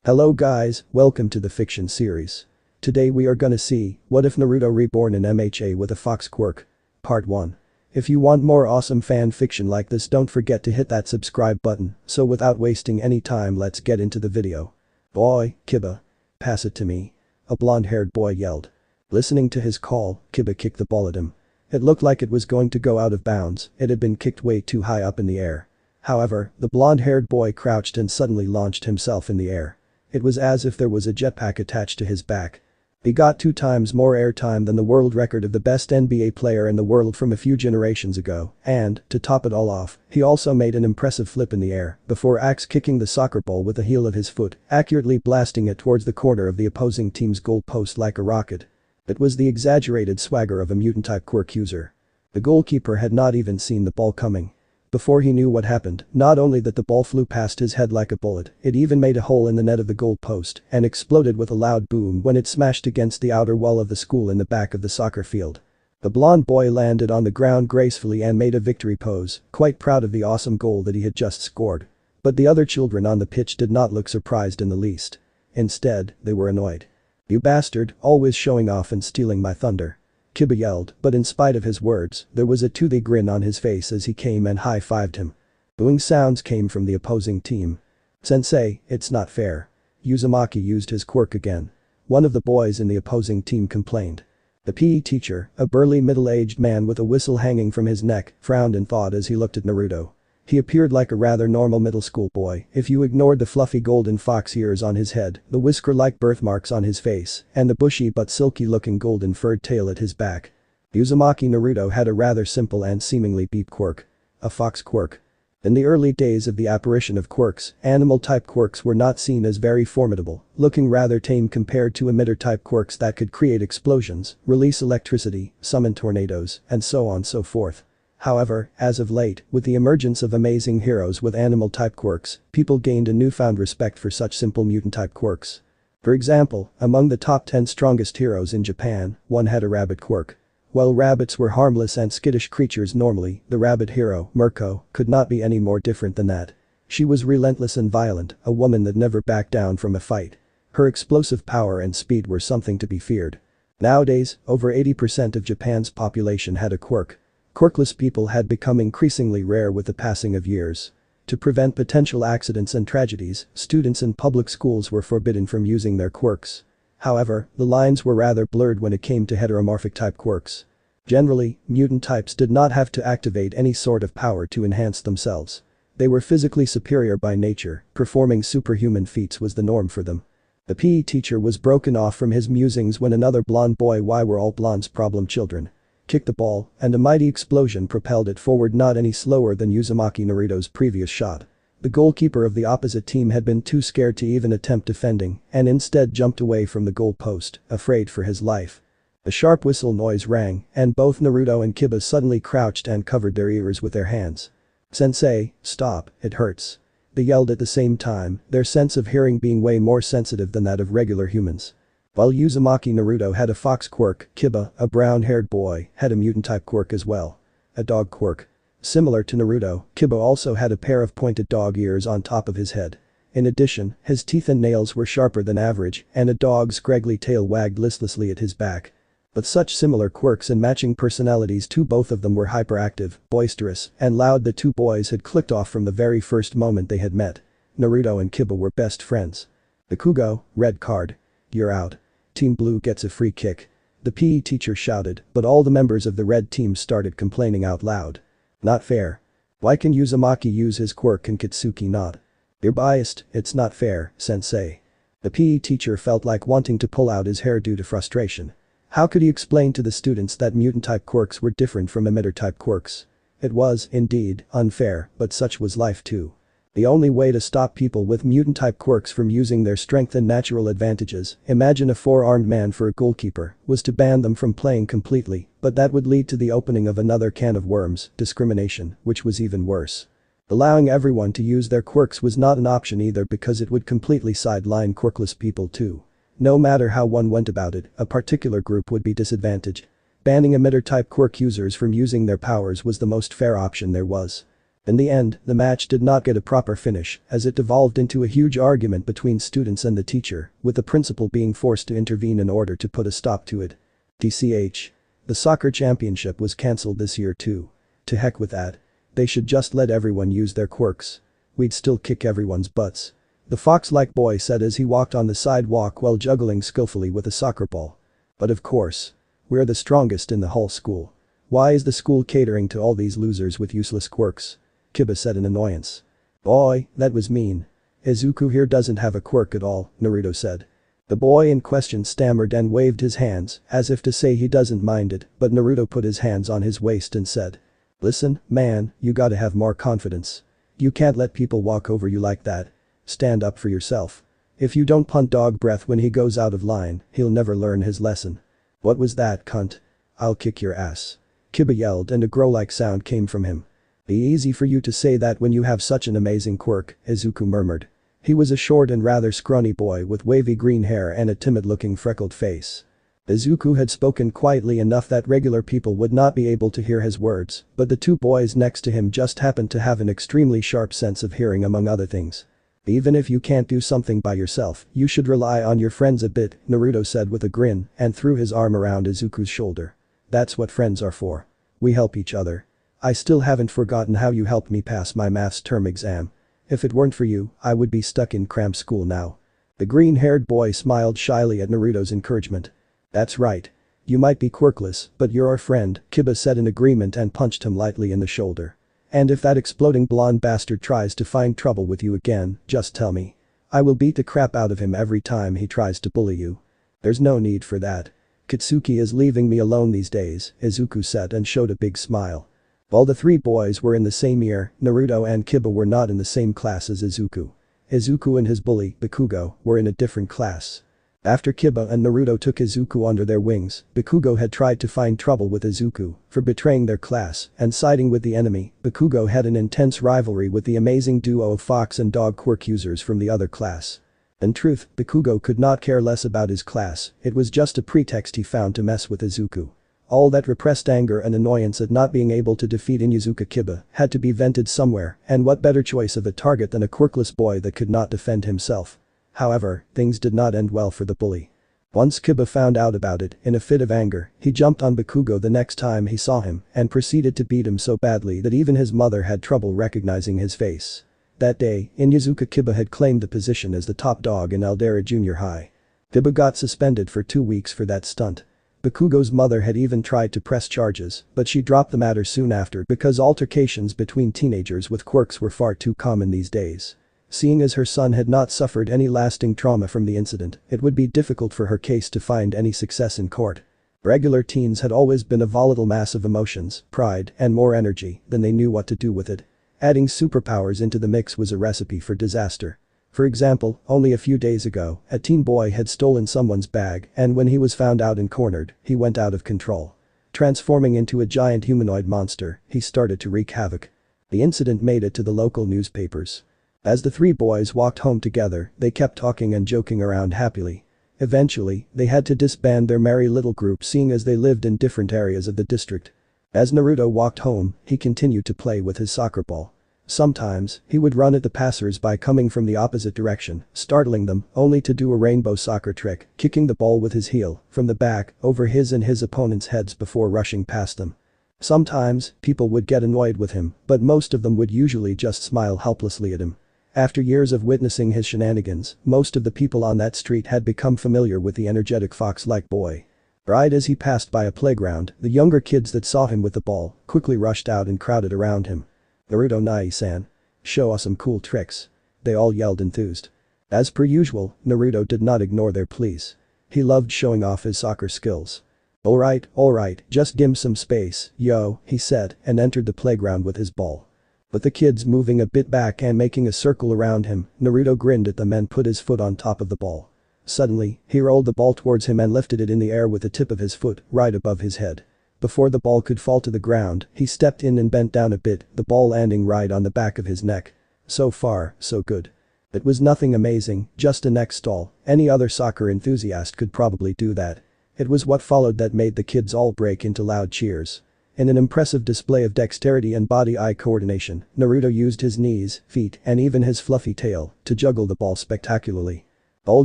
Hello guys, welcome to the fiction series. Today we are gonna see, what if Naruto reborn in MHA with a Fox Quirk? Part 1. If you want more awesome fan fiction like this, don't forget to hit that subscribe button, so without wasting any time let's get into the video. Boy, Kiba. Pass it to me. A blonde-haired boy yelled. Listening to his call, Kiba kicked the ball at him. It looked like it was going to go out of bounds, it had been kicked way too high up in the air. However, the blonde-haired boy crouched and suddenly launched himself in the air. It was as if there was a jetpack attached to his back. He got 2 times more airtime than the world record of the best NBA player in the world from a few generations ago, and, to top it all off, he also made an impressive flip in the air before axe-kicking the soccer ball with the heel of his foot, accurately blasting it towards the corner of the opposing team's goal post like a rocket. It was the exaggerated swagger of a mutant-type quirk user. The goalkeeper had not even seen the ball coming. Before he knew what happened, not only that the ball flew past his head like a bullet, it even made a hole in the net of the goal post and exploded with a loud boom when it smashed against the outer wall of the school in the back of the soccer field. The blonde boy landed on the ground gracefully and made a victory pose, quite proud of the awesome goal that he had just scored. But the other children on the pitch did not look surprised in the least. Instead, they were annoyed. "You bastard, always showing off and stealing my thunder." Kiba yelled, but in spite of his words, there was a toothy grin on his face as he came and high-fived him. Booing sounds came from the opposing team. "Sensei, it's not fair." Uzumaki used his quirk again. One of the boys in the opposing team complained. The PE teacher, a burly middle-aged man with a whistle hanging from his neck, frowned in thought as he looked at Naruto. He appeared like a rather normal middle school boy if you ignored the fluffy golden fox ears on his head, the whisker-like birthmarks on his face, and the bushy but silky-looking golden furred tail at his back. Uzumaki Naruto had a rather simple and seemingly beep quirk. A fox quirk. In the early days of the apparition of quirks, animal-type quirks were not seen as very formidable, looking rather tame compared to emitter-type quirks that could create explosions, release electricity, summon tornadoes, and so on so forth. However, as of late, with the emergence of amazing heroes with animal-type quirks, people gained a newfound respect for such simple mutant-type quirks. For example, among the top 10 strongest heroes in Japan, one had a rabbit quirk. While rabbits were harmless and skittish creatures normally, the rabbit hero, Mirko, could not be any more different than that. She was relentless and violent, a woman that never backed down from a fight. Her explosive power and speed were something to be feared. Nowadays, over 80% of Japan's population had a quirk. Quirkless people had become increasingly rare with the passing of years. To prevent potential accidents and tragedies, students in public schools were forbidden from using their quirks. However, the lines were rather blurred when it came to heteromorphic-type quirks. Generally, mutant types did not have to activate any sort of power to enhance themselves. They were physically superior by nature, performing superhuman feats was the norm for them. The PE teacher was broken off from his musings when another blonde boy, "Why were all blondes problem children?" kicked the ball, and a mighty explosion propelled it forward not any slower than Uzumaki Naruto's previous shot. The goalkeeper of the opposite team had been too scared to even attempt defending and instead jumped away from the goal post, afraid for his life. A sharp whistle noise rang, and both Naruto and Kiba suddenly crouched and covered their ears with their hands. "Sensei, stop, it hurts." They yelled at the same time, their sense of hearing being way more sensitive than that of regular humans. While Uzumaki Naruto had a fox quirk, Kiba, a brown-haired boy, had a mutant-type quirk as well. A dog quirk. Similar to Naruto, Kiba also had a pair of pointed dog ears on top of his head. In addition, his teeth and nails were sharper than average, and a dog's scraggly tail wagged listlessly at his back. But such similar quirks and matching personalities too, both of them were hyperactive, boisterous, and loud. The two boys had clicked off from the very first moment they had met. Naruto and Kiba were best friends. Bakugo, red card. You're out. Team Blue gets a free kick. The PE teacher shouted, but all the members of the red team started complaining out loud. Not fair. Why can Uzumaki use his quirk and Katsuki not? You're biased, it's not fair, sensei. The PE teacher felt like wanting to pull out his hair due to frustration. How could he explain to the students that mutant-type quirks were different from emitter-type quirks? It was, indeed, unfair, but such was life too. The only way to stop people with mutant-type quirks from using their strength and natural advantages, imagine a 4-armed man for a goalkeeper, was to ban them from playing completely, but that would lead to the opening of another can of worms, discrimination, which was even worse. Allowing everyone to use their quirks was not an option either because it would completely sideline quirkless people too. No matter how one went about it, a particular group would be disadvantaged. Banning emitter-type quirk users from using their powers was the most fair option there was. In the end, the match did not get a proper finish as it devolved into a huge argument between students and the teacher, with the principal being forced to intervene in order to put a stop to it. TCH. The soccer championship was cancelled this year too. To heck with that. They should just let everyone use their quirks. We'd still kick everyone's butts. The fox-like boy said as he walked on the sidewalk while juggling skillfully with a soccer ball. But of course. We're the strongest in the whole school. Why is the school catering to all these losers with useless quirks? Kiba said in annoyance. Boy, that was mean. Izuku here doesn't have a quirk at all, Naruto said. The boy in question stammered and waved his hands, as if to say he doesn't mind it, but Naruto put his hands on his waist and said. Listen, man, you gotta have more confidence. You can't let people walk over you like that. Stand up for yourself. If you don't punt dog breath when he goes out of line, he'll never learn his lesson. What was that, cunt? I'll kick your ass. Kiba yelled and a growl-like sound came from him. Be easy for you to say that when you have such an amazing quirk, Izuku murmured. He was a short and rather scrawny boy with wavy green hair and a timid-looking freckled face. Izuku had spoken quietly enough that regular people would not be able to hear his words, but the two boys next to him just happened to have an extremely sharp sense of hearing among other things. Even if you can't do something by yourself, you should rely on your friends a bit, Naruto said with a grin and threw his arm around Izuku's shoulder. That's what friends are for. We help each other. I still haven't forgotten how you helped me pass my maths term exam. If it weren't for you, I would be stuck in cramped school now. The green-haired boy smiled shyly at Naruto's encouragement. That's right. You might be quirkless, but you're our friend, Kiba said in agreement and punched him lightly in the shoulder. And if that exploding blonde bastard tries to find trouble with you again, just tell me. I will beat the crap out of him every time he tries to bully you. There's no need for that. Katsuki is leaving me alone these days, Izuku said and showed a big smile. While the three boys were in the same year, Naruto and Kiba were not in the same class as Izuku. Izuku and his bully, Bakugo, were in a different class. After Kiba and Naruto took Izuku under their wings, Bakugo had tried to find trouble with Izuku for betraying their class and siding with the enemy. Bakugo had an intense rivalry with the amazing duo of fox and dog quirk users from the other class. In truth, Bakugo could not care less about his class, it was just a pretext he found to mess with Izuku. All that repressed anger and annoyance at not being able to defeat Inuzuka Kiba had to be vented somewhere, and what better choice of a target than a quirkless boy that could not defend himself. However, things did not end well for the bully. Once Kiba found out about it, in a fit of anger, he jumped on Bakugo the next time he saw him and proceeded to beat him so badly that even his mother had trouble recognizing his face. That day, Inuzuka Kiba had claimed the position as the top dog in Aldera Junior High. Kiba got suspended for 2 weeks for that stunt. Bakugo's mother had even tried to press charges, but she dropped the matter soon after because altercations between teenagers with quirks were far too common these days. Seeing as her son had not suffered any lasting trauma from the incident, it would be difficult for her case to find any success in court. Regular teens had always been a volatile mass of emotions, pride, and more energy than they knew what to do with it. Adding superpowers into the mix was a recipe for disaster. For example, only a few days ago, a teen boy had stolen someone's bag and when he was found out and cornered, he went out of control. Transforming into a giant humanoid monster, he started to wreak havoc. The incident made it to the local newspapers. As the three boys walked home together, they kept talking and joking around happily. Eventually, they had to disband their merry little group seeing as they lived in different areas of the district. As Naruto walked home, he continued to play with his soccer ball. Sometimes, he would run at the passers-by coming from the opposite direction, startling them, only to do a rainbow soccer trick, kicking the ball with his heel, from the back, over his and his opponents' heads before rushing past them. Sometimes, people would get annoyed with him, but most of them would usually just smile helplessly at him. After years of witnessing his shenanigans, most of the people on that street had become familiar with the energetic fox-like boy. Right as he passed by a playground, the younger kids that saw him with the ball quickly rushed out and crowded around him. Naruto-san. Show us some cool tricks. They all yelled enthused. As per usual, Naruto did not ignore their pleas. He loved showing off his soccer skills. Alright, just give some space, yo, he said and entered the playground with his ball. With the kids moving a bit back and making a circle around him, Naruto grinned at them and put his foot on top of the ball. Suddenly, he rolled the ball towards him and lifted it in the air with the tip of his foot right above his head. Before the ball could fall to the ground, he stepped in and bent down a bit, the ball landing right on the back of his neck. So far, so good. It was nothing amazing, just a neck stall, any other soccer enthusiast could probably do that. It was what followed that made the kids all break into loud cheers. In an impressive display of dexterity and body-eye coordination, Naruto used his knees, feet, and even his fluffy tail to juggle the ball spectacularly. All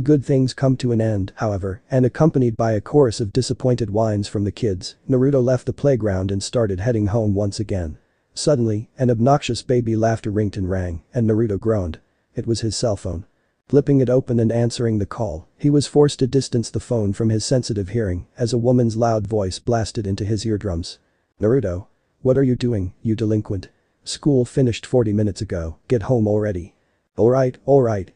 good things come to an end, however, and accompanied by a chorus of disappointed whines from the kids, Naruto left the playground and started heading home once again. Suddenly, an obnoxious baby laughter ringtone rang, and Naruto groaned. It was his cell phone. Flipping it open and answering the call, he was forced to distance the phone from his sensitive hearing as a woman's loud voice blasted into his eardrums. "Naruto? What are you doing, you delinquent? School finished 40 minutes ago, get home already." Alright,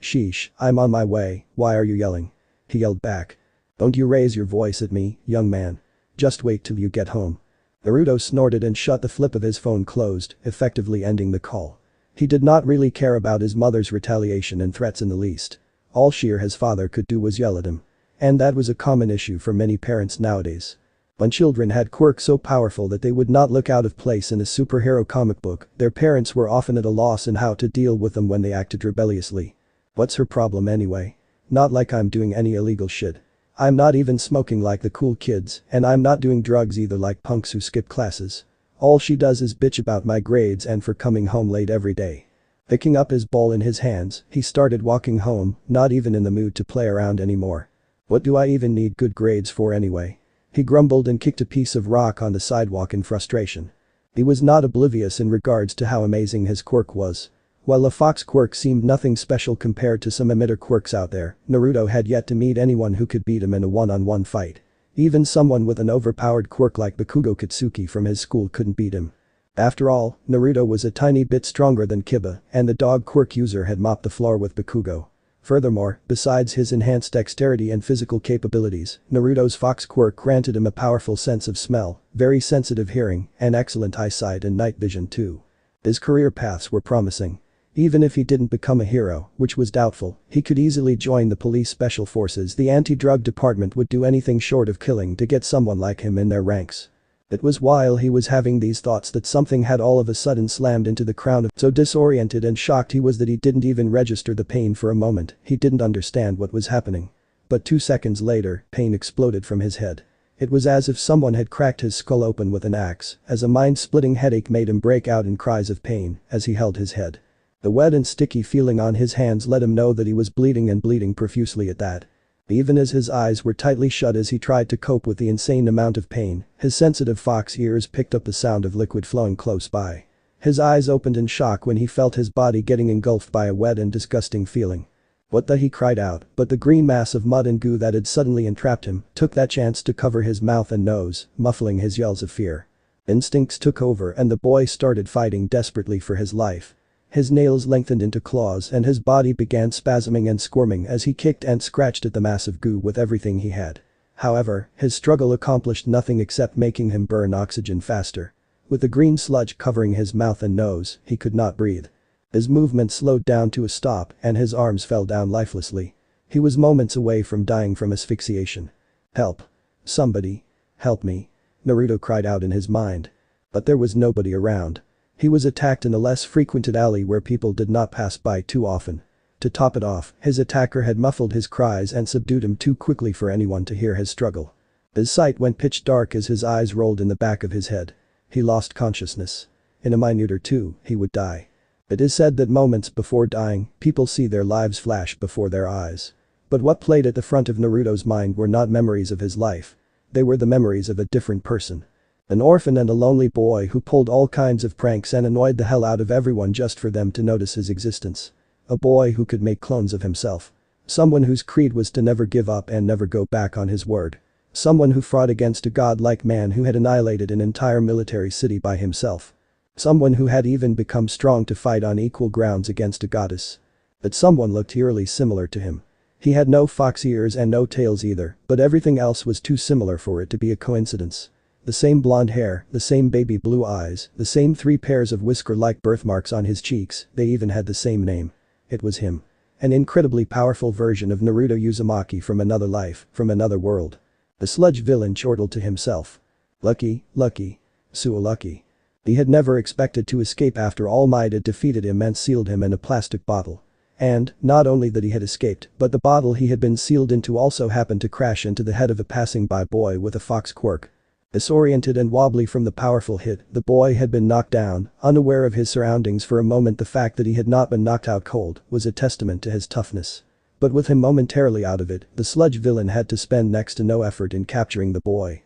sheesh, I'm on my way, why are you yelling?" he yelled back. "Don't you raise your voice at me, young man. Just wait till you get home." Naruto snorted and shut the flip of his phone closed, effectively ending the call. He did not really care about his mother's retaliation and threats in the least. All his father could do was yell at him. And that was a common issue for many parents nowadays. When children had quirks so powerful that they would not look out of place in a superhero comic book, their parents were often at a loss in how to deal with them when they acted rebelliously. What's her problem anyway? Not like I'm doing any illegal shit. I'm not even smoking like the cool kids, and I'm not doing drugs either like punks who skip classes. All she does is bitch about my grades and for coming home late every day." Picking up his ball in his hands, he started walking home, not even in the mood to play around anymore. "What do I even need good grades for anyway?" he grumbled and kicked a piece of rock on the sidewalk in frustration. He was not oblivious in regards to how amazing his quirk was. While the Fox Quirk seemed nothing special compared to some emitter quirks out there, Naruto had yet to meet anyone who could beat him in a one-on-one fight. Even someone with an overpowered quirk like Bakugo Katsuki from his school couldn't beat him. After all, Naruto was a tiny bit stronger than Kiba, and the dog quirk user had mopped the floor with Bakugo. Furthermore, besides his enhanced dexterity and physical capabilities, Naruto's Fox Quirk granted him a powerful sense of smell, very sensitive hearing, and excellent eyesight and night vision too. His career paths were promising. Even if he didn't become a hero, which was doubtful, he could easily join the police special forces. The anti-drug department would do anything short of killing to get someone like him in their ranks. It was while he was having these thoughts that something had all of a sudden slammed into the crown of so disoriented and shocked he was that he didn't even register the pain for a moment. He didn't understand what was happening. But 2 seconds later, pain exploded from his head. It was as if someone had cracked his skull open with an axe, as a mind-splitting headache made him break out in cries of pain as he held his head. The wet and sticky feeling on his hands let him know that he was bleeding and bleeding profusely at that. Even as his eyes were tightly shut as he tried to cope with the insane amount of pain, his sensitive fox ears picked up the sound of liquid flowing close by. His eyes opened in shock when he felt his body getting engulfed by a wet and disgusting feeling. "What the?" he cried out, but the green mass of mud and goo that had suddenly entrapped him took that chance to cover his mouth and nose, muffling his yells of fear. Instincts took over and the boy started fighting desperately for his life. His nails lengthened into claws and his body began spasming and squirming as he kicked and scratched at the mass of goo with everything he had. However, his struggle accomplished nothing except making him burn oxygen faster. With the green sludge covering his mouth and nose, he could not breathe. His movement slowed down to a stop and his arms fell down lifelessly. He was moments away from dying from asphyxiation. "Help. Somebody. Help me," Naruto cried out in his mind. But there was nobody around. He was attacked in a less frequented alley where people did not pass by too often. To top it off, his attacker had muffled his cries and subdued him too quickly for anyone to hear his struggle. His sight went pitch dark as his eyes rolled in the back of his head. He lost consciousness. In a minute or two, he would die. It is said that moments before dying, people see their lives flash before their eyes. But what played at the front of Naruto's mind were not memories of his life. They were the memories of a different person. An orphan and a lonely boy who pulled all kinds of pranks and annoyed the hell out of everyone just for them to notice his existence. A boy who could make clones of himself. Someone whose creed was to never give up and never go back on his word. Someone who fought against a godlike man who had annihilated an entire military city by himself. Someone who had even become strong to fight on equal grounds against a goddess. But someone looked eerily similar to him. He had no fox ears and no tails either, but everything else was too similar for it to be a coincidence. The same blonde hair, the same baby blue eyes, the same 3 pairs of whisker-like birthmarks on his cheeks, they even had the same name. It was him. An incredibly powerful version of Naruto Uzumaki from another life, from another world. The Sludge Villain chortled to himself. Lucky, so lucky. He had never expected to escape after All Might had defeated him and sealed him in a plastic bottle. And, not only that he had escaped, but the bottle he had been sealed into also happened to crash into the head of a passing by boy with a fox quirk. Disoriented and wobbly from the powerful hit, the boy had been knocked down, unaware of his surroundings for a moment. The fact that he had not been knocked out cold was a testament to his toughness. But with him momentarily out of it, the Sludge Villain had to spend next to no effort in capturing the boy.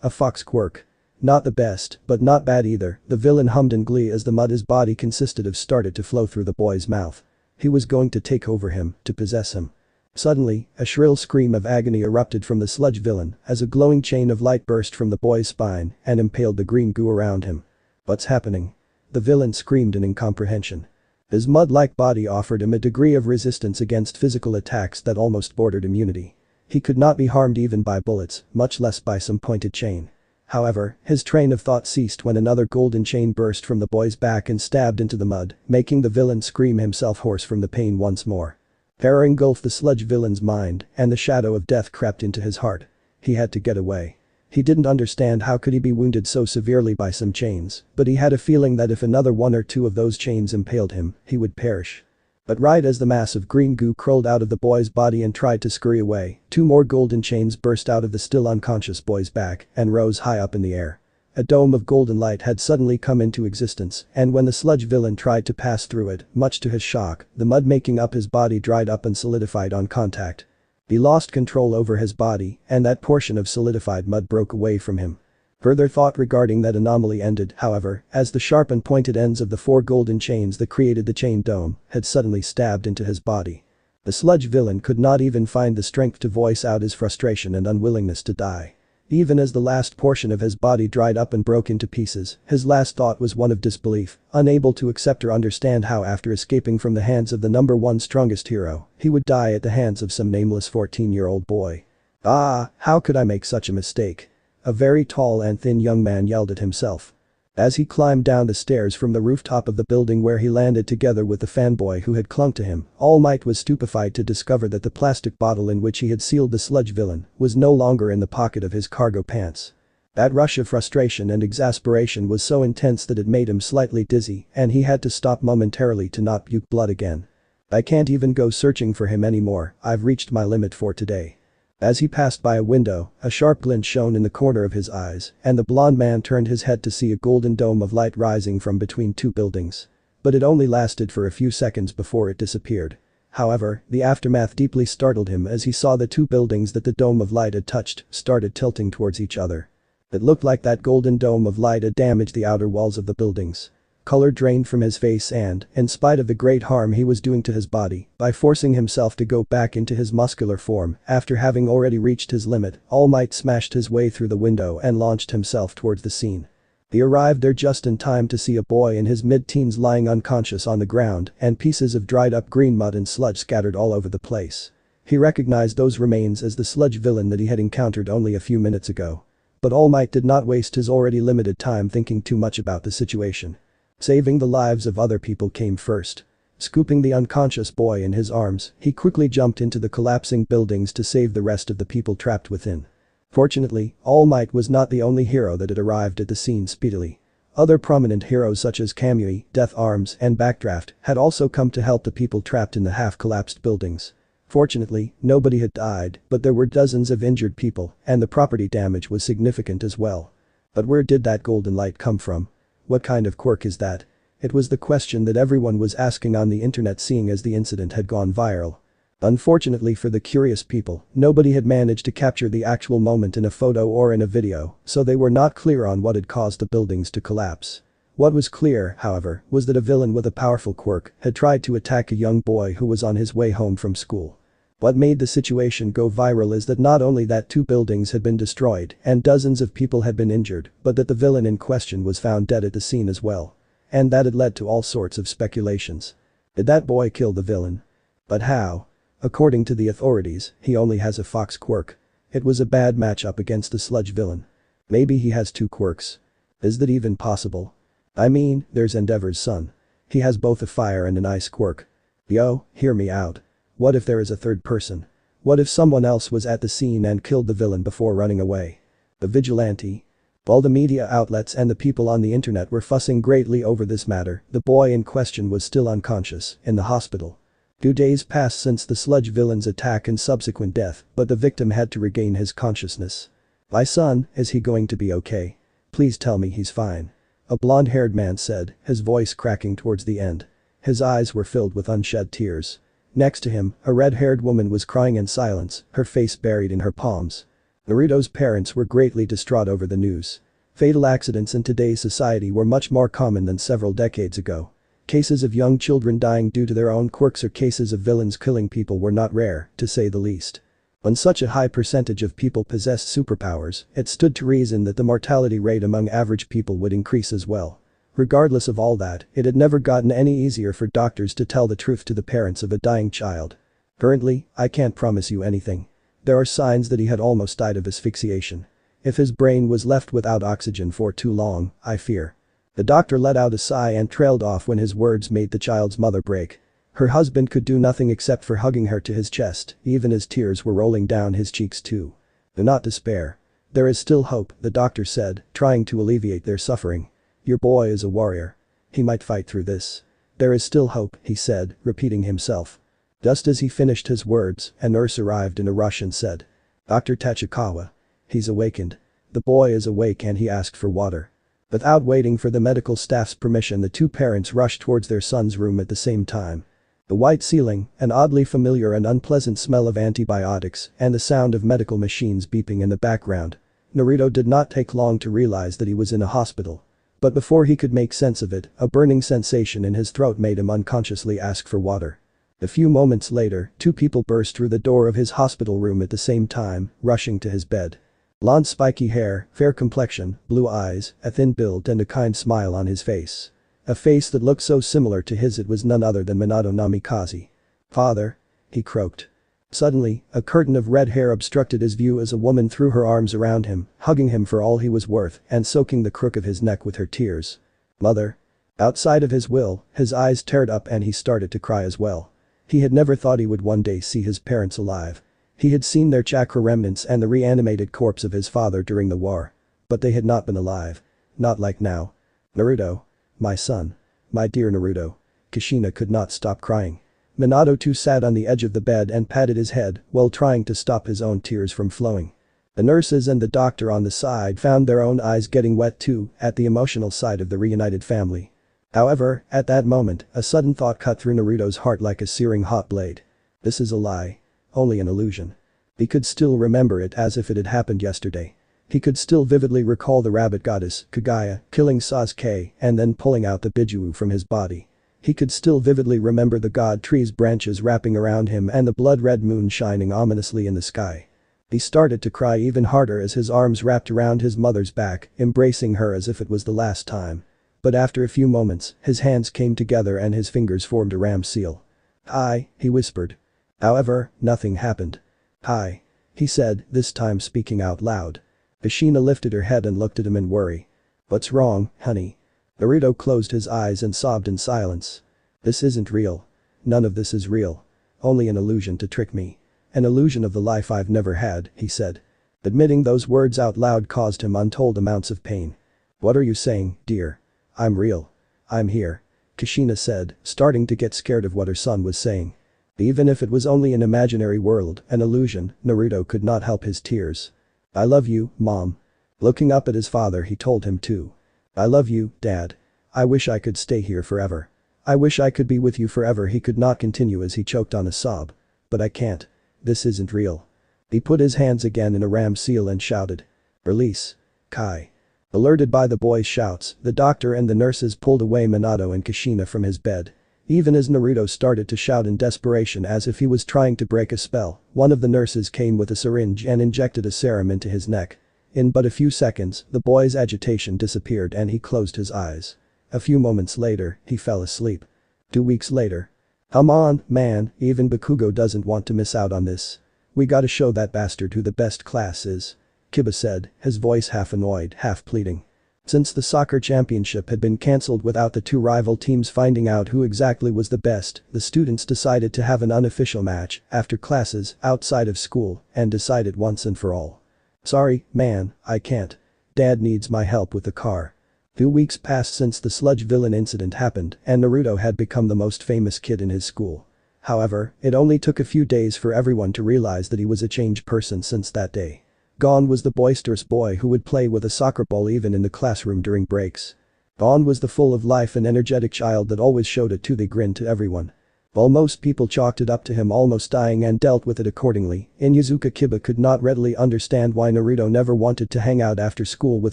A Fox Quirk. Not the best, but not bad either, the villain hummed in glee as the mud his body consisted of started to flow through the boy's mouth. He was going to take over him, to possess him. Suddenly, a shrill scream of agony erupted from the Sludge Villain as a glowing chain of light burst from the boy's spine and impaled the green goo around him. What's happening? The villain screamed in incomprehension. His mud-like body offered him a degree of resistance against physical attacks that almost bordered immunity. He could not be harmed even by bullets, much less by some pointed chain. However, his train of thought ceased when another golden chain burst from the boy's back and stabbed into the mud, making the villain scream himself hoarse from the pain once more. Terror engulfed the Sludge Villain's mind, and the shadow of death crept into his heart. He had to get away. He didn't understand how could he be wounded so severely by some chains, but he had a feeling that if another one or two of those chains impaled him, he would perish. But right as the mass of green goo crawled out of the boy's body and tried to scurry away, two more golden chains burst out of the still unconscious boy's back and rose high up in the air. A dome of golden light had suddenly come into existence, and when the Sludge Villain tried to pass through it, much to his shock, the mud making up his body dried up and solidified on contact. He lost control over his body, and that portion of solidified mud broke away from him. Further thought regarding that anomaly ended, however, as the sharp and pointed ends of the four golden chains that created the chain dome had suddenly stabbed into his body. The Sludge Villain could not even find the strength to voice out his frustration and unwillingness to die. Even as the last portion of his body dried up and broke into pieces, his last thought was one of disbelief, unable to accept or understand how after escaping from the hands of the number one strongest hero, he would die at the hands of some nameless 14-year-old boy. How could I make such a mistake? A very tall and thin young man yelled at himself. As he climbed down the stairs from the rooftop of the building where he landed together with the fanboy who had clung to him, All Might was stupefied to discover that the plastic bottle in which he had sealed the Sludge Villain was no longer in the pocket of his cargo pants. That rush of frustration and exasperation was so intense that it made him slightly dizzy, and he had to stop momentarily to not puke blood again. I can't even go searching for him anymore, I've reached my limit for today. As he passed by a window, a sharp glint shone in the corner of his eyes, and the blond man turned his head to see a golden dome of light rising from between two buildings. But it only lasted for a few seconds before it disappeared. However, the aftermath deeply startled him as he saw the two buildings that the dome of light had touched started tilting towards each other. It looked like that golden dome of light had damaged the outer walls of the buildings. Color drained from his face and, in spite of the great harm he was doing to his body, by forcing himself to go back into his muscular form after having already reached his limit, All Might smashed his way through the window and launched himself towards the scene. He arrived there just in time to see a boy in his mid-teens lying unconscious on the ground and pieces of dried up green mud and sludge scattered all over the place. He recognized those remains as the Sludge Villain that he had encountered only a few minutes ago. But All Might did not waste his already limited time thinking too much about the situation. Saving the lives of other people came first. Scooping the unconscious boy in his arms, he quickly jumped into the collapsing buildings to save the rest of the people trapped within. Fortunately, All Might was not the only hero that had arrived at the scene speedily. Other prominent heroes such as Kamui, Death Arms, and Backdraft had also come to help the people trapped in the half-collapsed buildings. Fortunately, nobody had died, but there were dozens of injured people, and the property damage was significant as well. But where did that golden light come from? What kind of quirk is that? It was the question that everyone was asking on the internet seeing as the incident had gone viral. Unfortunately for the curious people, nobody had managed to capture the actual moment in a photo or in a video, so they were not clear on what had caused the buildings to collapse. What was clear, however, was that a villain with a powerful quirk had tried to attack a young boy who was on his way home from school. What made the situation go viral is that not only that two buildings had been destroyed and dozens of people had been injured, but that the villain in question was found dead at the scene as well. And that had led to all sorts of speculations. Did that boy kill the villain? But how? According to the authorities, he only has a Fox Quirk. It was a bad matchup against the Sludge Villain. Maybe he has two quirks. Is that even possible? I mean, there's Endeavor's son. He has both a fire and an ice quirk. Yo, hear me out. What if there is a third person? What if someone else was at the scene and killed the villain before running away? The vigilante? While the media outlets and the people on the internet were fussing greatly over this matter, the boy in question was still unconscious, in the hospital. 2 days passed since the Sludge Villain's attack and subsequent death, but the victim had to regain his consciousness. "My son, is he going to be okay? Please tell me he's fine." A blonde-haired man said, his voice cracking towards the end. His eyes were filled with unshed tears. Next to him, a red-haired woman was crying in silence, her face buried in her palms. Naruto's parents were greatly distraught over the news. Fatal accidents in today's society were much more common than several decades ago. Cases of young children dying due to their own quirks or cases of villains killing people were not rare, to say the least. When such a high percentage of people possessed superpowers, it stood to reason that the mortality rate among average people would increase as well. Regardless of all that, it had never gotten any easier for doctors to tell the truth to the parents of a dying child. "Currently, I can't promise you anything. There are signs that he had almost died of asphyxiation. If his brain was left without oxygen for too long, I fear." The doctor let out a sigh and trailed off when his words made the child's mother break. Her husband could do nothing except for hugging her to his chest, even as tears were rolling down his cheeks too. "Do not despair. There is still hope," the doctor said, trying to alleviate their suffering. "Your boy is a warrior. He might fight through this. There is still hope," he said, repeating himself. Just as he finished his words, a nurse arrived in a rush and said, "Dr. Tachikawa. He's awakened. The boy is awake and he asked for water." Without waiting for the medical staff's permission, the two parents rushed towards their son's room at the same time. The white ceiling, an oddly familiar and unpleasant smell of antibiotics, and the sound of medical machines beeping in the background. Naruto did not take long to realize that he was in a hospital. But before he could make sense of it, a burning sensation in his throat made him unconsciously ask for water. A few moments later, two people burst through the door of his hospital room at the same time, rushing to his bed. Blonde spiky hair, fair complexion, blue eyes, a thin build and a kind smile on his face. A face that looked so similar to his it was none other than Minato Namikaze. "Father," he croaked. Suddenly, a curtain of red hair obstructed his view as a woman threw her arms around him, hugging him for all he was worth and soaking the crook of his neck with her tears. "Mother." Outside of his will, his eyes teared up and he started to cry as well. He had never thought he would one day see his parents alive. He had seen their chakra remnants and the reanimated corpse of his father during the war. But they had not been alive. Not like now. "Naruto. My son. My dear Naruto." Kushina could not stop crying. Minato too sat on the edge of the bed and patted his head while trying to stop his own tears from flowing. The nurses and the doctor on the side found their own eyes getting wet too at the emotional side of the reunited family. However, at that moment, a sudden thought cut through Naruto's heart like a searing hot blade. This is a lie. Only an illusion. He could still remember it as if it had happened yesterday. He could still vividly recall the rabbit goddess, Kagaya, killing Sasuke and then pulling out the Bijuu from his body. He could still vividly remember the god tree's branches wrapping around him and the blood-red moon shining ominously in the sky. He started to cry even harder as his arms wrapped around his mother's back, embracing her as if it was the last time. But after a few moments, his hands came together and his fingers formed a ram seal. "Hi," he whispered. However, nothing happened. "Hi," he said, this time speaking out loud. Kushina lifted her head and looked at him in worry. "What's wrong, honey?" Naruto closed his eyes and sobbed in silence. "This isn't real. None of this is real. Only an illusion to trick me. An illusion of the life I've never had," he said. Admitting those words out loud caused him untold amounts of pain. "What are you saying, dear?" "I'm real. I'm here," Kushina said, starting to get scared of what her son was saying. Even if it was only an imaginary world, an illusion, Naruto could not help his tears. "I love you, Mom." Looking up at his father, he told him too. "I love you, Dad. I wish I could stay here forever. I wish I could be with you forever." He could not continue as he choked on a sob. "But I can't. This isn't real." He put his hands again in a ram seal and shouted. "Release. Kai." Alerted by the boy's shouts, the doctor and the nurses pulled away Minato and Kushina from his bed. Even as Naruto started to shout in desperation as if he was trying to break a spell, one of the nurses came with a syringe and injected a serum into his neck. In but a few seconds, the boy's agitation disappeared and he closed his eyes. A few moments later, he fell asleep. 2 weeks later. "Come on, man, even Bakugo doesn't want to miss out on this. We gotta show that bastard who the best class is," Kiba said, his voice half annoyed, half pleading. Since the soccer championship had been cancelled without the two rival teams finding out who exactly was the best, the students decided to have an unofficial match after classes outside of school and decide it once and for all. "Sorry, man, I can't. Dad needs my help with the car." 2 weeks passed since the Sludge Villain incident happened and Naruto had become the most famous kid in his school. However, it only took a few days for everyone to realize that he was a changed person since that day. Gon was the boisterous boy who would play with a soccer ball even in the classroom during breaks. Gon was the full of life and energetic child that always showed a toothy grin to everyone. While most people chalked it up to him almost dying and dealt with it accordingly, Inuzuka Kiba could not readily understand why Naruto never wanted to hang out after school with